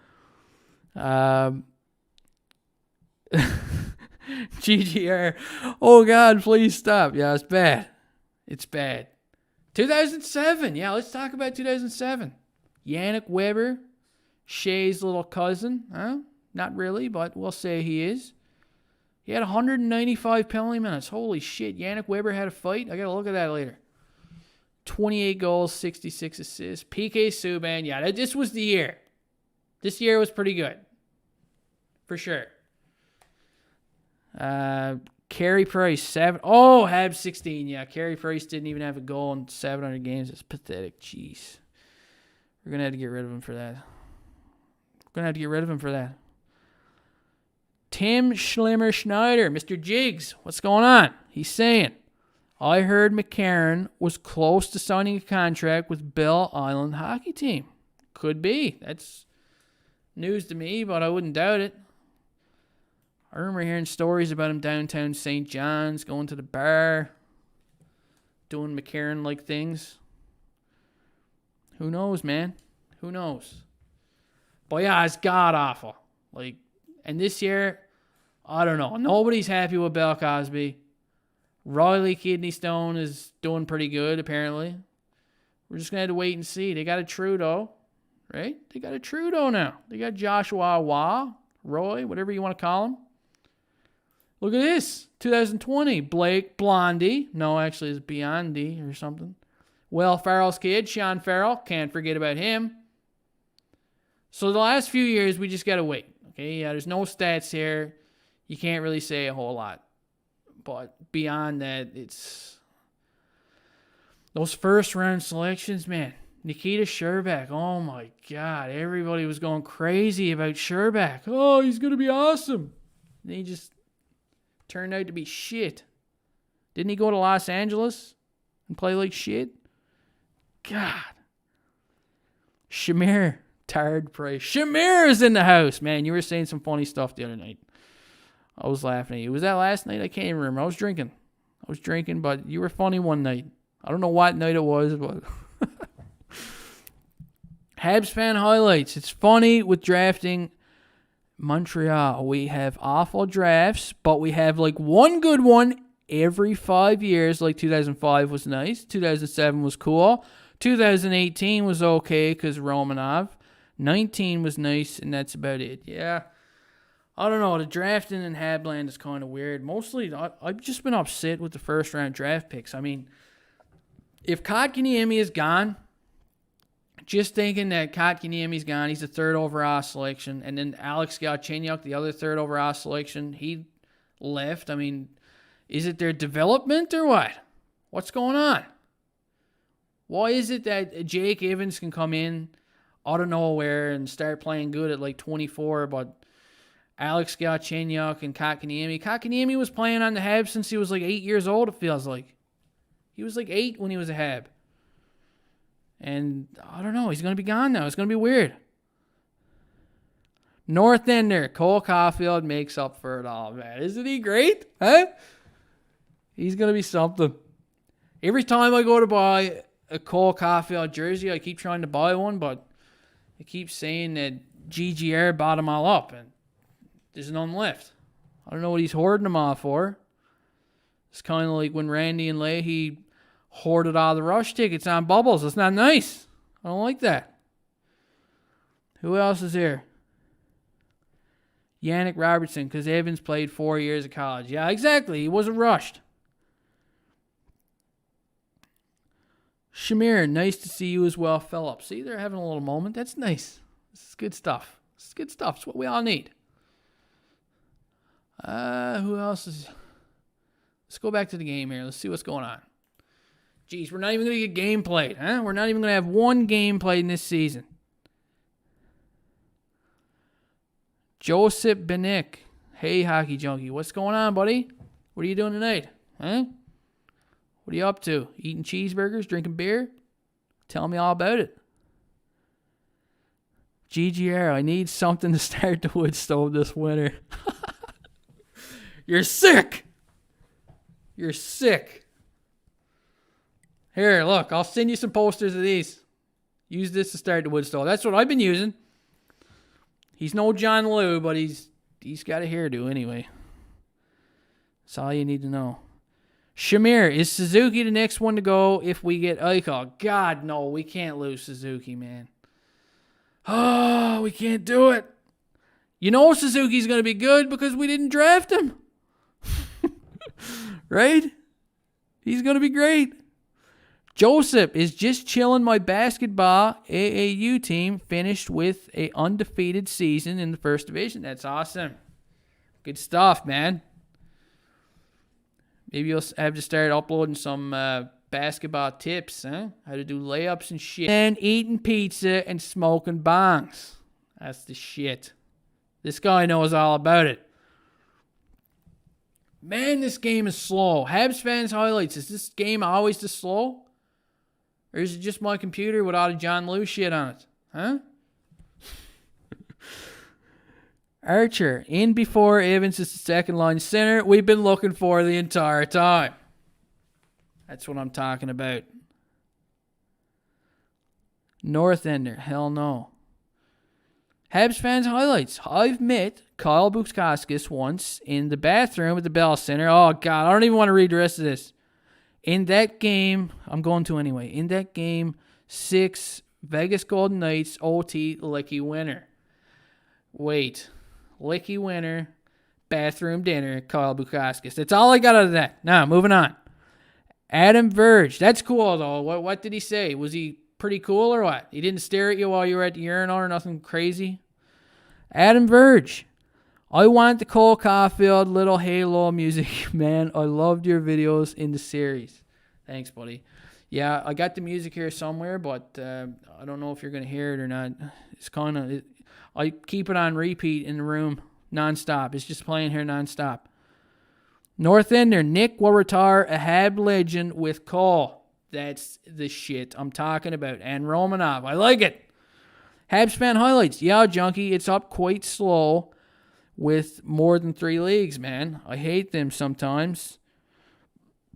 GGR. Oh, God, please stop. Yeah, it's bad. It's bad. 2007. Yeah, let's talk about 2007. Yannick Weber. Shea's little cousin. Huh? Not really, but we'll say he is. He had 195 penalty minutes. Holy shit. Yannick Weber had a fight. I got to look at that later. 28 goals, 66 assists. PK Subban, yeah, this was the year. This year was pretty good. For sure. Carey Price, 7. Oh, Habs 16. Yeah, Carey Price didn't even have a goal in 700 games. It's pathetic. Jeez. We're going to have to get rid of him for that. Tim Schlimmer Schneider, Mr. Jigs, what's going on? He's saying, I heard Mccarron was close to signing a contract with Bell Island hockey team. Could be. That's news to me, but I wouldn't doubt it. I remember hearing stories about him downtown St. John's, going to the bar, doing Mccarron-like things. Who knows, man? Who knows? But yeah, it's god-awful. And this year, I don't know. Nobody's happy with Bell Cosby. Riley Kidney Stone is doing pretty good, apparently. We're just going to have to wait and see. They got a Trudeau, right? They got a Trudeau now. They got Joshua Roy, whatever you want to call him. Look at this. 2020. Blake Blondie. No, actually, it's Biondi or something. Well, Farrell's kid, Sean Farrell. Can't forget about him. So the last few years, we just got to wait. Okay, yeah, there's no stats here. You can't really say a whole lot. But beyond that, it's those first-round selections, man. Nikita Sherbak. Oh, my God. Everybody was going crazy about Sherbak. Oh, he's going to be awesome. And he just turned out to be shit. Didn't he go to Los Angeles and play like shit? God. Shamir. Tired Price. Shamir is in the house, man. You were saying some funny stuff the other night. I was laughing at you. Was that last night? I can't even remember. I was drinking, but you were funny one night. I don't know what night it was, but Habs fan highlights. It's funny with drafting Montreal. We have awful drafts, but we have one good one every 5 years. 2005 was nice. 2007 was cool. 2018 was okay because Romanov. 19 was nice, and that's about it. Yeah. I don't know. The drafting in Habland is kind of weird. Mostly, I've just been upset with the first-round draft picks. I mean, if Kotkaniemi is gone, just thinking that Kotkaniemi's gone, he's the third overall selection, and then Alex Galchenyuk, the other third overall selection, he left. I mean, is it their development or what? What's going on? Why is it that Jake Evans can come in out of nowhere and start playing good at 24, but Alex Galchenyuk and Kotkaniemi was playing on the Habs since he was 8 years old, it feels like. He was 8 when he was a Hab. And I don't know, he's going to be gone now. It's going to be weird. North Ender, Cole Caulfield makes up for it all, man. Isn't he great? Huh? He's going to be something. Every time I go to buy a Cole Caulfield jersey, I keep trying to buy one, but I keep saying that GGR bought them all up, and there's none left. I don't know what he's hoarding them all for. It's kind of like when Randy and Leahy hoarded all the Rush tickets on bubbles. It's not nice. I don't like that. Who else is here? Yannick Robertson, because Evans played 4 years of college. Yeah, exactly. He wasn't rushed. Shamir, nice to see you as well, Philip. See, they're having a little moment. That's nice. This is good stuff. It's what we all need. Who else is... Let's go back to the game here. Let's see what's going on. Jeez, we're not even going to get game played, huh? We're not even going to have one game played in this season. Joseph Benick. Hey, Hockey Junkie. What's going on, buddy? What are you doing tonight? Huh? What are you up to? Eating cheeseburgers? Drinking beer? Tell me all about it. GGR, I need something to start the wood stove this winter. You're sick. You're sick. Here, look. I'll send you some posters of these. Use this to start the wood stove. That's what I've been using. He's no John Liu, but he's got a hairdo anyway. That's all you need to know. Shamir, is Suzuki the next one to go if we get Eichel? God, no. We can't lose Suzuki, man. Oh, we can't do it. You know Suzuki's going to be good because we didn't draft him. Right? He's going to be great. Joseph is just chilling. My basketball AAU team finished with a undefeated season in the first division. That's awesome. Good stuff, man. Maybe you'll have to start uploading some basketball tips, huh? How to do layups and shit. And eating pizza and smoking bongs. That's the shit. This guy knows all about it. Man, this game is slow. Habs fans highlights. Is this game always this slow? Or is it just my computer with all the John Lou shit on it? Huh? Archer, in before Evans is the second line center. We've been looking for the entire time. That's what I'm talking about. North Ender, hell no. Habs fans highlights. I've met Kyle Bukauskas once in the bathroom at the Bell Center. Oh, God, I don't even want to read the rest of this. In that game, I'm going to anyway. In that game, 6, Vegas Golden Knights, OT, Licky winner. Wait. Licky winner, bathroom dinner, Kyle Bukauskas. That's all I got out of that. Now, moving on. Adam Verge. That's cool, though. What did he say? Was he pretty cool or what? He didn't stare at you while you were at the urinal or nothing crazy? Adam Verge. I want the Cole Caulfield little Halo music, man. I loved your videos in the series. Thanks, buddy. Yeah, I got the music here somewhere, but I don't know if you're going to hear it or not. It's kind of... I keep it on repeat in the room nonstop. It's just playing here nonstop. North Ender, Nick will retire a Hab legend with Cole. That's the shit I'm talking about. And Romanov. I like it. Habs fan highlights. Yeah, Junkie, it's up quite slow with more than 3 leagues, man. I hate them sometimes.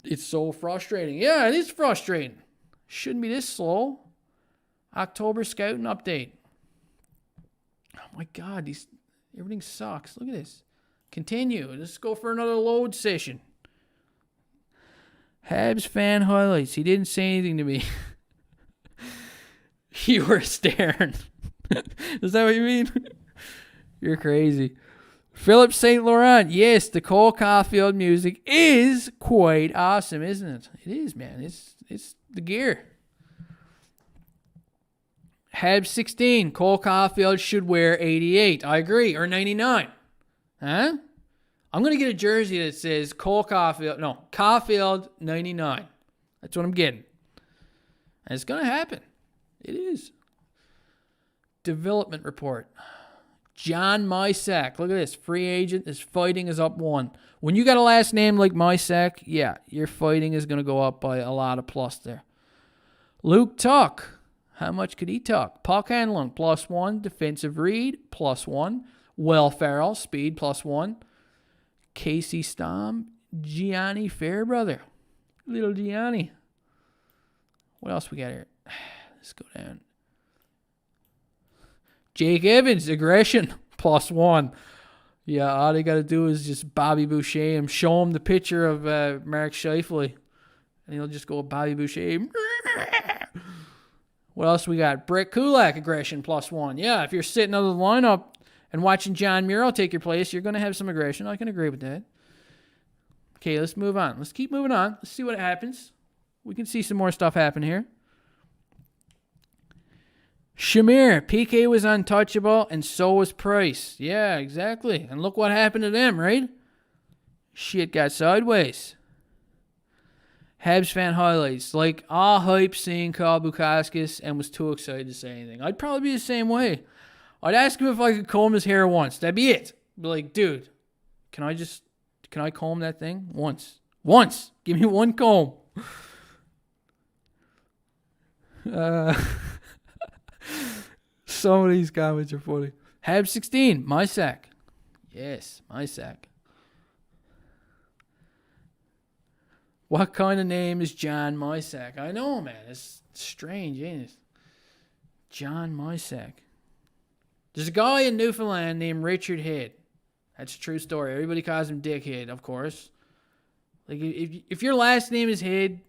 It's so frustrating. Yeah, it is frustrating. Shouldn't be this slow. October scouting update. Oh my God, everything sucks. Look at this. Continue. Let's go for another load session. Habs fan highlights. He didn't say anything to me. You were staring. Is that what you mean? You're crazy. Philip St. Laurent. Yes, the Cole Caulfield music is quite awesome, isn't it? It is, man. It's the gear. Habs 16. Cole Caulfield should wear 88. I agree. Or 99. Huh? I'm going to get a jersey that says Caulfield 99. That's what I'm getting. And it's going to happen. It is. Development report. John Mysak. Look at this. Free agent. His fighting is up 1. When you got a last name like Mysak, yeah, your fighting is going to go up by a lot of plus there. Luke Tuck. How much could he talk? Puck handling, +1. Defensive read, +1. Will Ferrell, speed, +1. Casey Stom, Gianni Fairbrother. Little Gianni. What else we got here? Let's go down. Jake Evans, aggression, +1. Yeah, all they got to do is just Bobby Boucher him. Show him the picture of Mark Scheifele. And he'll just go Bobby Boucher. What else we got? Brett Kulak, aggression, +1. Yeah, if you're sitting on the lineup and watching John Muro take your place, you're going to have some aggression. I can agree with that. Okay, let's move on. Let's keep moving on. Let's see what happens. We can see some more stuff happen here. Shamir, PK was untouchable, and so was Price. Yeah, exactly. And look what happened to them, right? Shit got sideways. Habs fan highlights. Like, all hype seeing Kyle Bukauskas and was too excited to say anything. I'd probably be the same way. I'd ask him if I could comb his hair once. That'd be it. Be like, dude, can I comb that thing? Once. Give me one comb. Some of these comments are funny. Habs 16, Mysak. Yes, Mysak. What kind of name is John Mysak? I know, man. It's strange, ain't it? John Mysak. There's a guy in Newfoundland named Richard Head. That's a true story. Everybody calls him Dickhead, of course. Like, if your last name is Head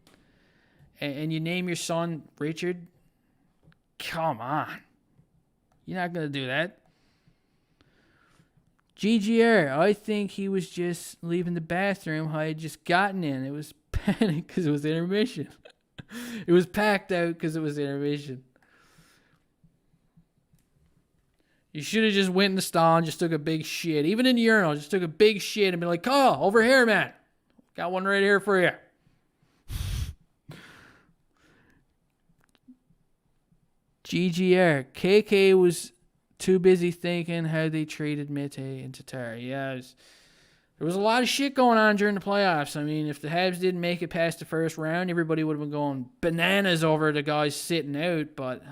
and you name your son Richard, come on. You're not going to do that. GGR, I think he was just leaving the bathroom. I had just gotten in. It was panic because it was intermission. It was packed out because it was intermission. You should have just went in the stall and just took a big shit. Even in the urinal, just took a big shit and be like, "Call over here, man. Got one right here for you." GGR. KK was too busy thinking how they treated Mete and Tatar. Yeah, there was a lot of shit going on during the playoffs. I mean, if the Habs didn't make it past the first round, everybody would have been going bananas over the guys sitting out, but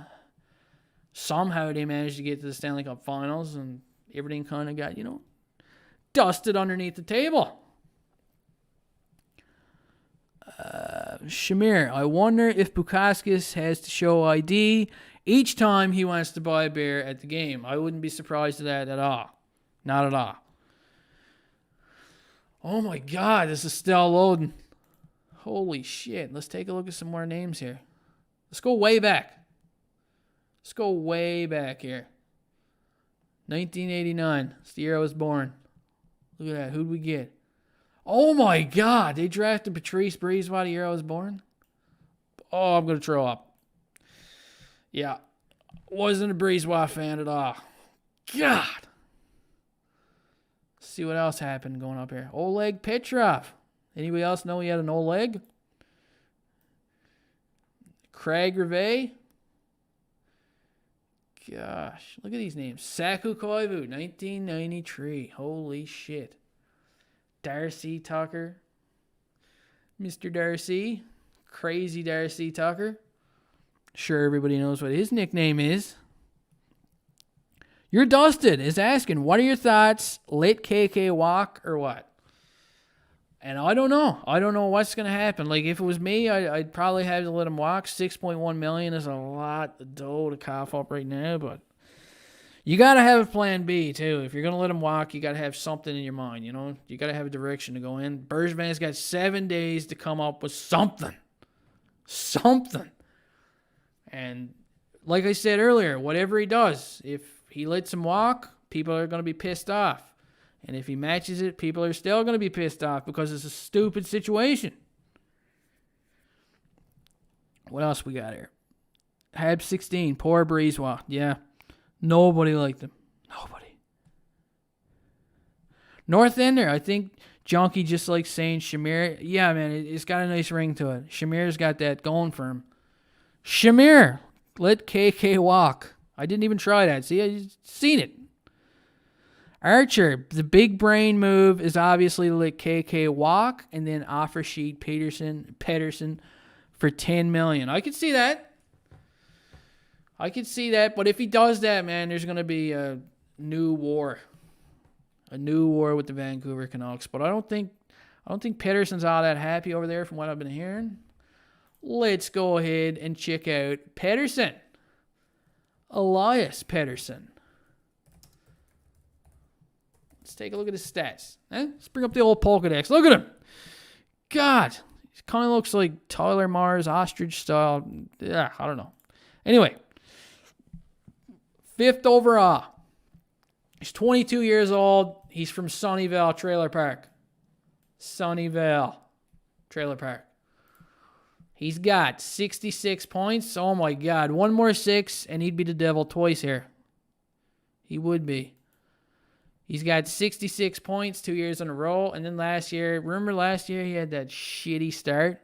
somehow they managed to get to the Stanley Cup Finals, and everything kind of got, dusted underneath the table. Shamir, I wonder if Bukauskas has to show ID each time he wants to buy a beer at the game. I wouldn't be surprised at that at all. Not at all. Oh my God, this is still loading. Holy shit. Let's take a look at some more names here. Let's go way back. Let's go way back here. 1989. It's the year I was born. Look at that. Who'd we get? Oh my God. They drafted Patrice Brisebois the year I was born. Oh, I'm going to throw up. Yeah. Wasn't a Brisebois fan at all. God. Let's see what else happened going up here. Oleg Petrov. Anybody else know he had an Oleg? Craig Rivet. Gosh, look at these names. Saku Koivu, 1993. Holy shit. Darcy Tucker. Mr. Darcy. Crazy Darcy Tucker. Sure, everybody knows what his nickname is. You're Dusted is asking, what are your thoughts? Let KK walk or what? And I don't know. I don't know what's going to happen. Like, if it was me, I'd probably have to let him walk. $6.1 million is a lot of dough to cough up right now, but you got to have a plan B, too. If you're going to let him walk, you got to have something in your mind, You got to have a direction to go in. Bergevin's got 7 days to come up with something. Something. And like I said earlier, whatever he does, if he lets him walk, people are going to be pissed off. And if he matches it, people are still going to be pissed off because it's a stupid situation. What else we got here? Habs 16, poor Brisebois. Yeah, nobody liked him. Nobody. North Ender, I think Junkie just likes saying Shamir. Yeah, man, it's got a nice ring to it. Shamir's got that going for him. Shamir, let KK walk. I didn't even try that. See, I just seen it. Archer, the big brain move is obviously to let KK walk and then offer sheet Pedersen for $10 million. I could see that. But if he does that, man, there's going to be a new war. A new war with the Vancouver Canucks. But I don't think Pedersen's all that happy over there from what I've been hearing. Let's go ahead and check out Pedersen. Elias Pedersen. Let's take a look at his stats. Let's bring up the old Pokedex. Look at him. God. He kind of looks like Tyler Mars, ostrich style. Yeah, I don't know. Anyway. 5th overall. He's 22 years old. He's from Sunnyvale Trailer Park. Sunnyvale Trailer Park. He's got 66 points. Oh, my God. One more 6, and he'd be the devil twice here. He would be. He's got 66 points 2 years in a row. And then last year he had that shitty start.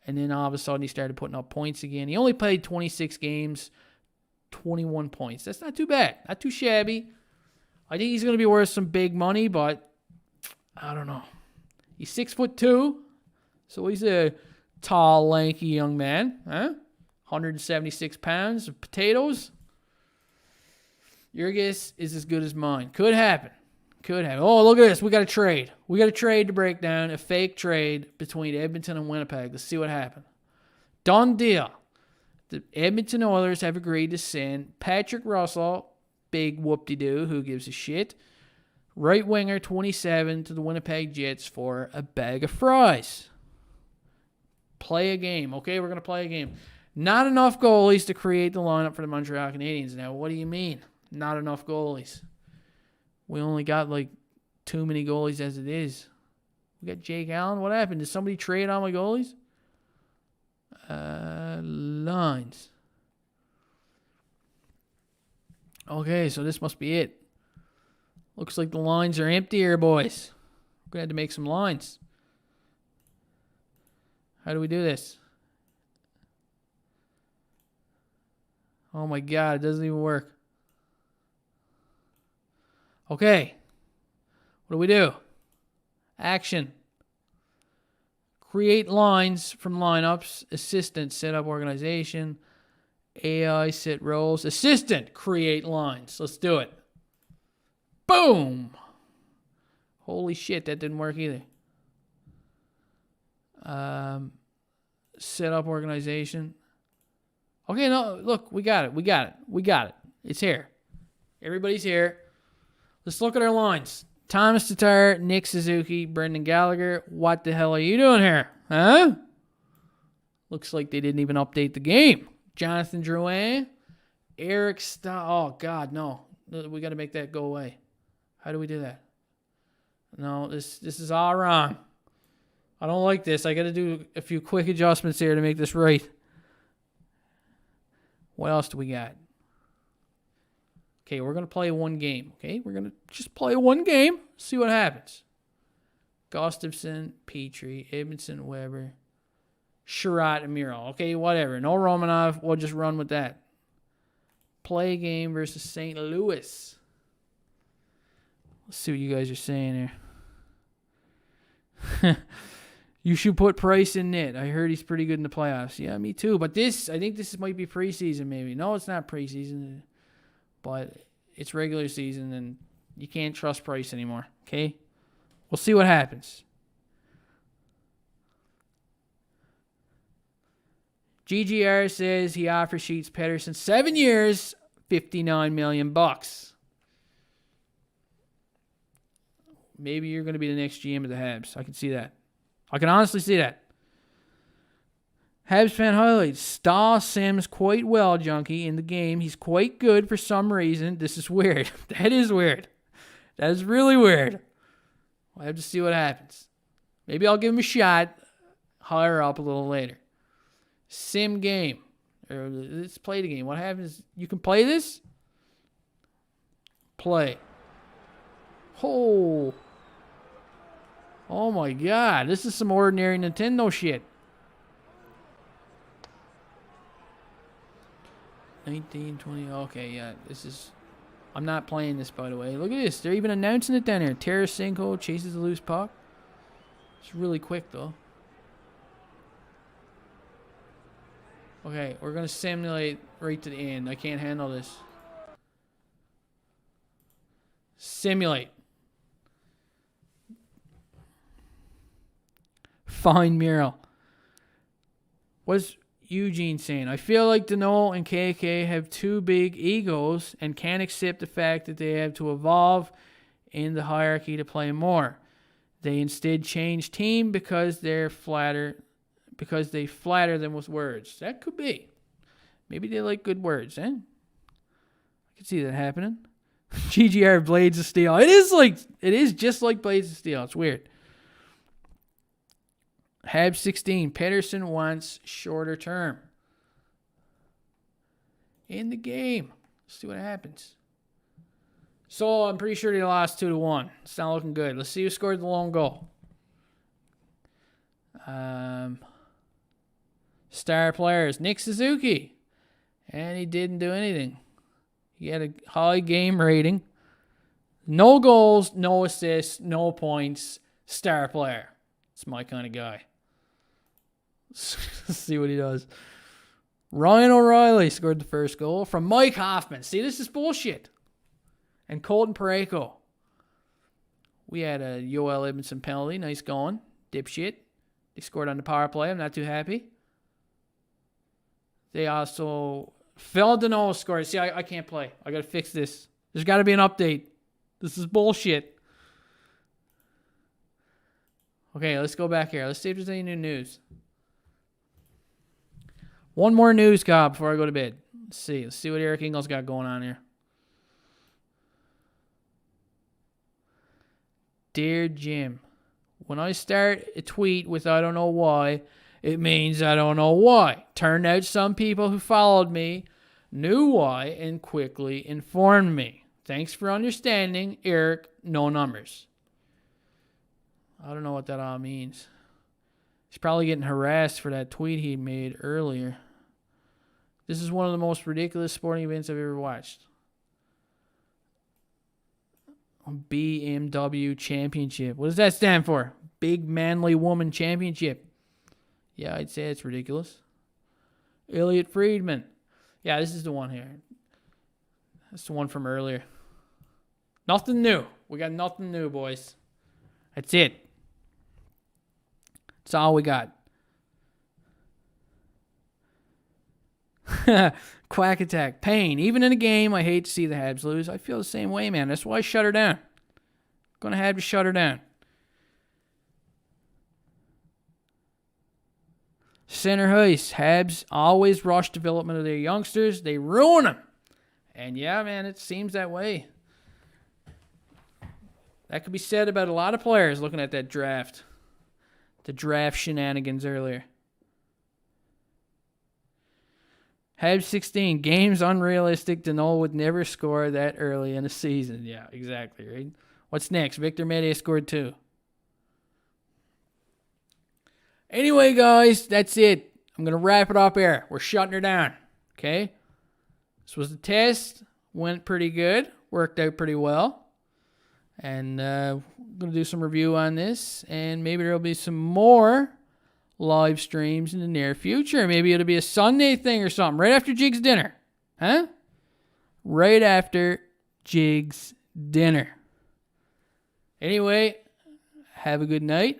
And then all of a sudden he started putting up points again. He only played 26 games, 21 points. That's not too bad. Not too shabby. I think he's going to be worth some big money, but I don't know. He's 6'2", so he's a tall, lanky young man. 176 pounds of potatoes. Your guess is as good as mine. Could happen. Oh, look at this. We got a trade. We got a trade to break down. A fake trade between Edmonton and Winnipeg. Let's see what happened. Done deal. The Edmonton Oilers have agreed to send Patrick Russell, big whoop-de-doo, who gives a shit, right winger 27 to the Winnipeg Jets for a bag of fries. Play a game. Okay, we're going to play a game. Not enough goalies to create the lineup for the Montreal Canadiens. Now, what do you mean? Not enough goalies. We only got too many goalies as it is. We got Jake Allen. What happened? Did somebody trade all my goalies? Lines. Okay, so this must be it. Looks like the lines are empty here, boys. We're going to have to make some lines. How do we do this? Oh my God, it doesn't even work. Okay. What do we do? Action. Create lines from lineups. Assistant, set up organization. AI, set roles. Assistant, create lines. Let's do it. Boom. Holy shit, that didn't work either. Set up organization. Okay, no, look, we got it. It's here. Everybody's here. Let's look at our lines. Thomas Tatar, Nick Suzuki, Brendan Gallagher. What the hell are you doing here? Huh? Looks like they didn't even update the game. Jonathan Drouin, Eric Oh, God, no. We got to make that go away. How do we do that? No, this is all wrong. I don't like this. I got to do a few quick adjustments here to make this right. What else do we got? Okay, we're going to play one game. Okay, we're going to just play one game. See what happens. Gustafson, Petrie, Edmondson, Weber, Sherratt, and Miro. Okay, whatever. No Romanov. We'll just run with that. Play game versus St. Louis. Let's see what you guys are saying here. You should put Price in net. I heard he's pretty good in the playoffs. Yeah, me too. But I think this might be preseason maybe. No, it's not preseason. But it's regular season, and you can't trust Price anymore. Okay? We'll see what happens. GGR says he offers Sheets Pedersen 7 years, $59 million. Maybe you're going to be the next GM of the Habs. I can see that. I can honestly see that. Habs fan highlights. Stahl Sims quite well, Junkie, in the game. He's quite good for some reason. This is weird. That is weird. That is really weird. We'll have to see what happens. Maybe I'll give him a shot higher up a little later. Sim game. Let's play the game. What happens? You can play this? Play. Oh my God. This is some ordinary Nintendo shit. 19, 20. Okay, yeah. This is... I'm not playing this, by the way. Look at this. They're even announcing it down here. Tarasenko chases the loose puck. It's really quick, though. Okay, we're going to simulate right to the end. I can't handle this. Simulate. Fine mural. What's Eugene saying? I feel like Danault and KK have too big egos and can't accept the fact that they have to evolve in the hierarchy to play more. They instead change team because they flatter them with words. That could be. Maybe they like good words, eh? I can see that happening. GGR Blades of Steel. It is just like Blades of Steel. It's weird. Habs 16. Pedersen wants shorter term. In the game. Let's see what happens. So I'm pretty sure they lost 2-1. It's not looking good. Let's see who scored the lone goal. Star players. Nick Suzuki. And he didn't do anything. He had a high game rating. No goals, no assists, no points. Star player. It's my kind of guy. Let's see what he does. Ryan O'Reilly scored the first goal from Mike Hoffman. See, this is bullshit. And Colton Parayko. We had a Yoel Edmondson penalty. Nice going. Dipshit. They scored on the power play. I'm not too happy. They also... Phil Danault scored. See, I can't play. I got to fix this. There's got to be an update. This is bullshit. Okay, let's go back here. Let's see if there's any new news. One more news, Cobb, before I go to bed. Let's see what Eric Ingles got going on here. Dear Jim, when I start a tweet with I don't know why, It means I don't know why. Turned out some people who followed me knew why and quickly informed me. Thanks for understanding, Eric. No numbers. I don't know what that all means. He's probably getting harassed for that tweet he made earlier. This is one of the most ridiculous sporting events I've ever watched. BMW Championship. What does that stand for? Big Manly Woman Championship. Yeah, I'd say it's ridiculous. Elliot Friedman. Yeah, this is the one here. That's the one from earlier. Nothing new. We got nothing new, boys. That's it. That's all we got. Quack attack. Pain. Even in a game, I hate to see the Habs lose. I feel the same way, man. That's why I shut her down. Gonna have to shut her down. Center ice. Habs always rush development of their youngsters. They ruin them. And yeah, man, it seems that way. That could be said about a lot of players looking at that draft. The draft shenanigans earlier. Habs 16. Games unrealistic. Danault would never score that early in a season. Yeah, exactly, right? What's next? Victor Mete scored 2. Anyway, guys, that's it. I'm going to wrap it up here. We're shutting her down. Okay? This was the test. Went pretty good. Worked out pretty well. And I'm going to do some review on this. And maybe there'll be some more live streams in the near future. Maybe it'll be a Sunday thing or something. Right after Jig's dinner. Huh? Right after Jig's dinner. Anyway, have a good night.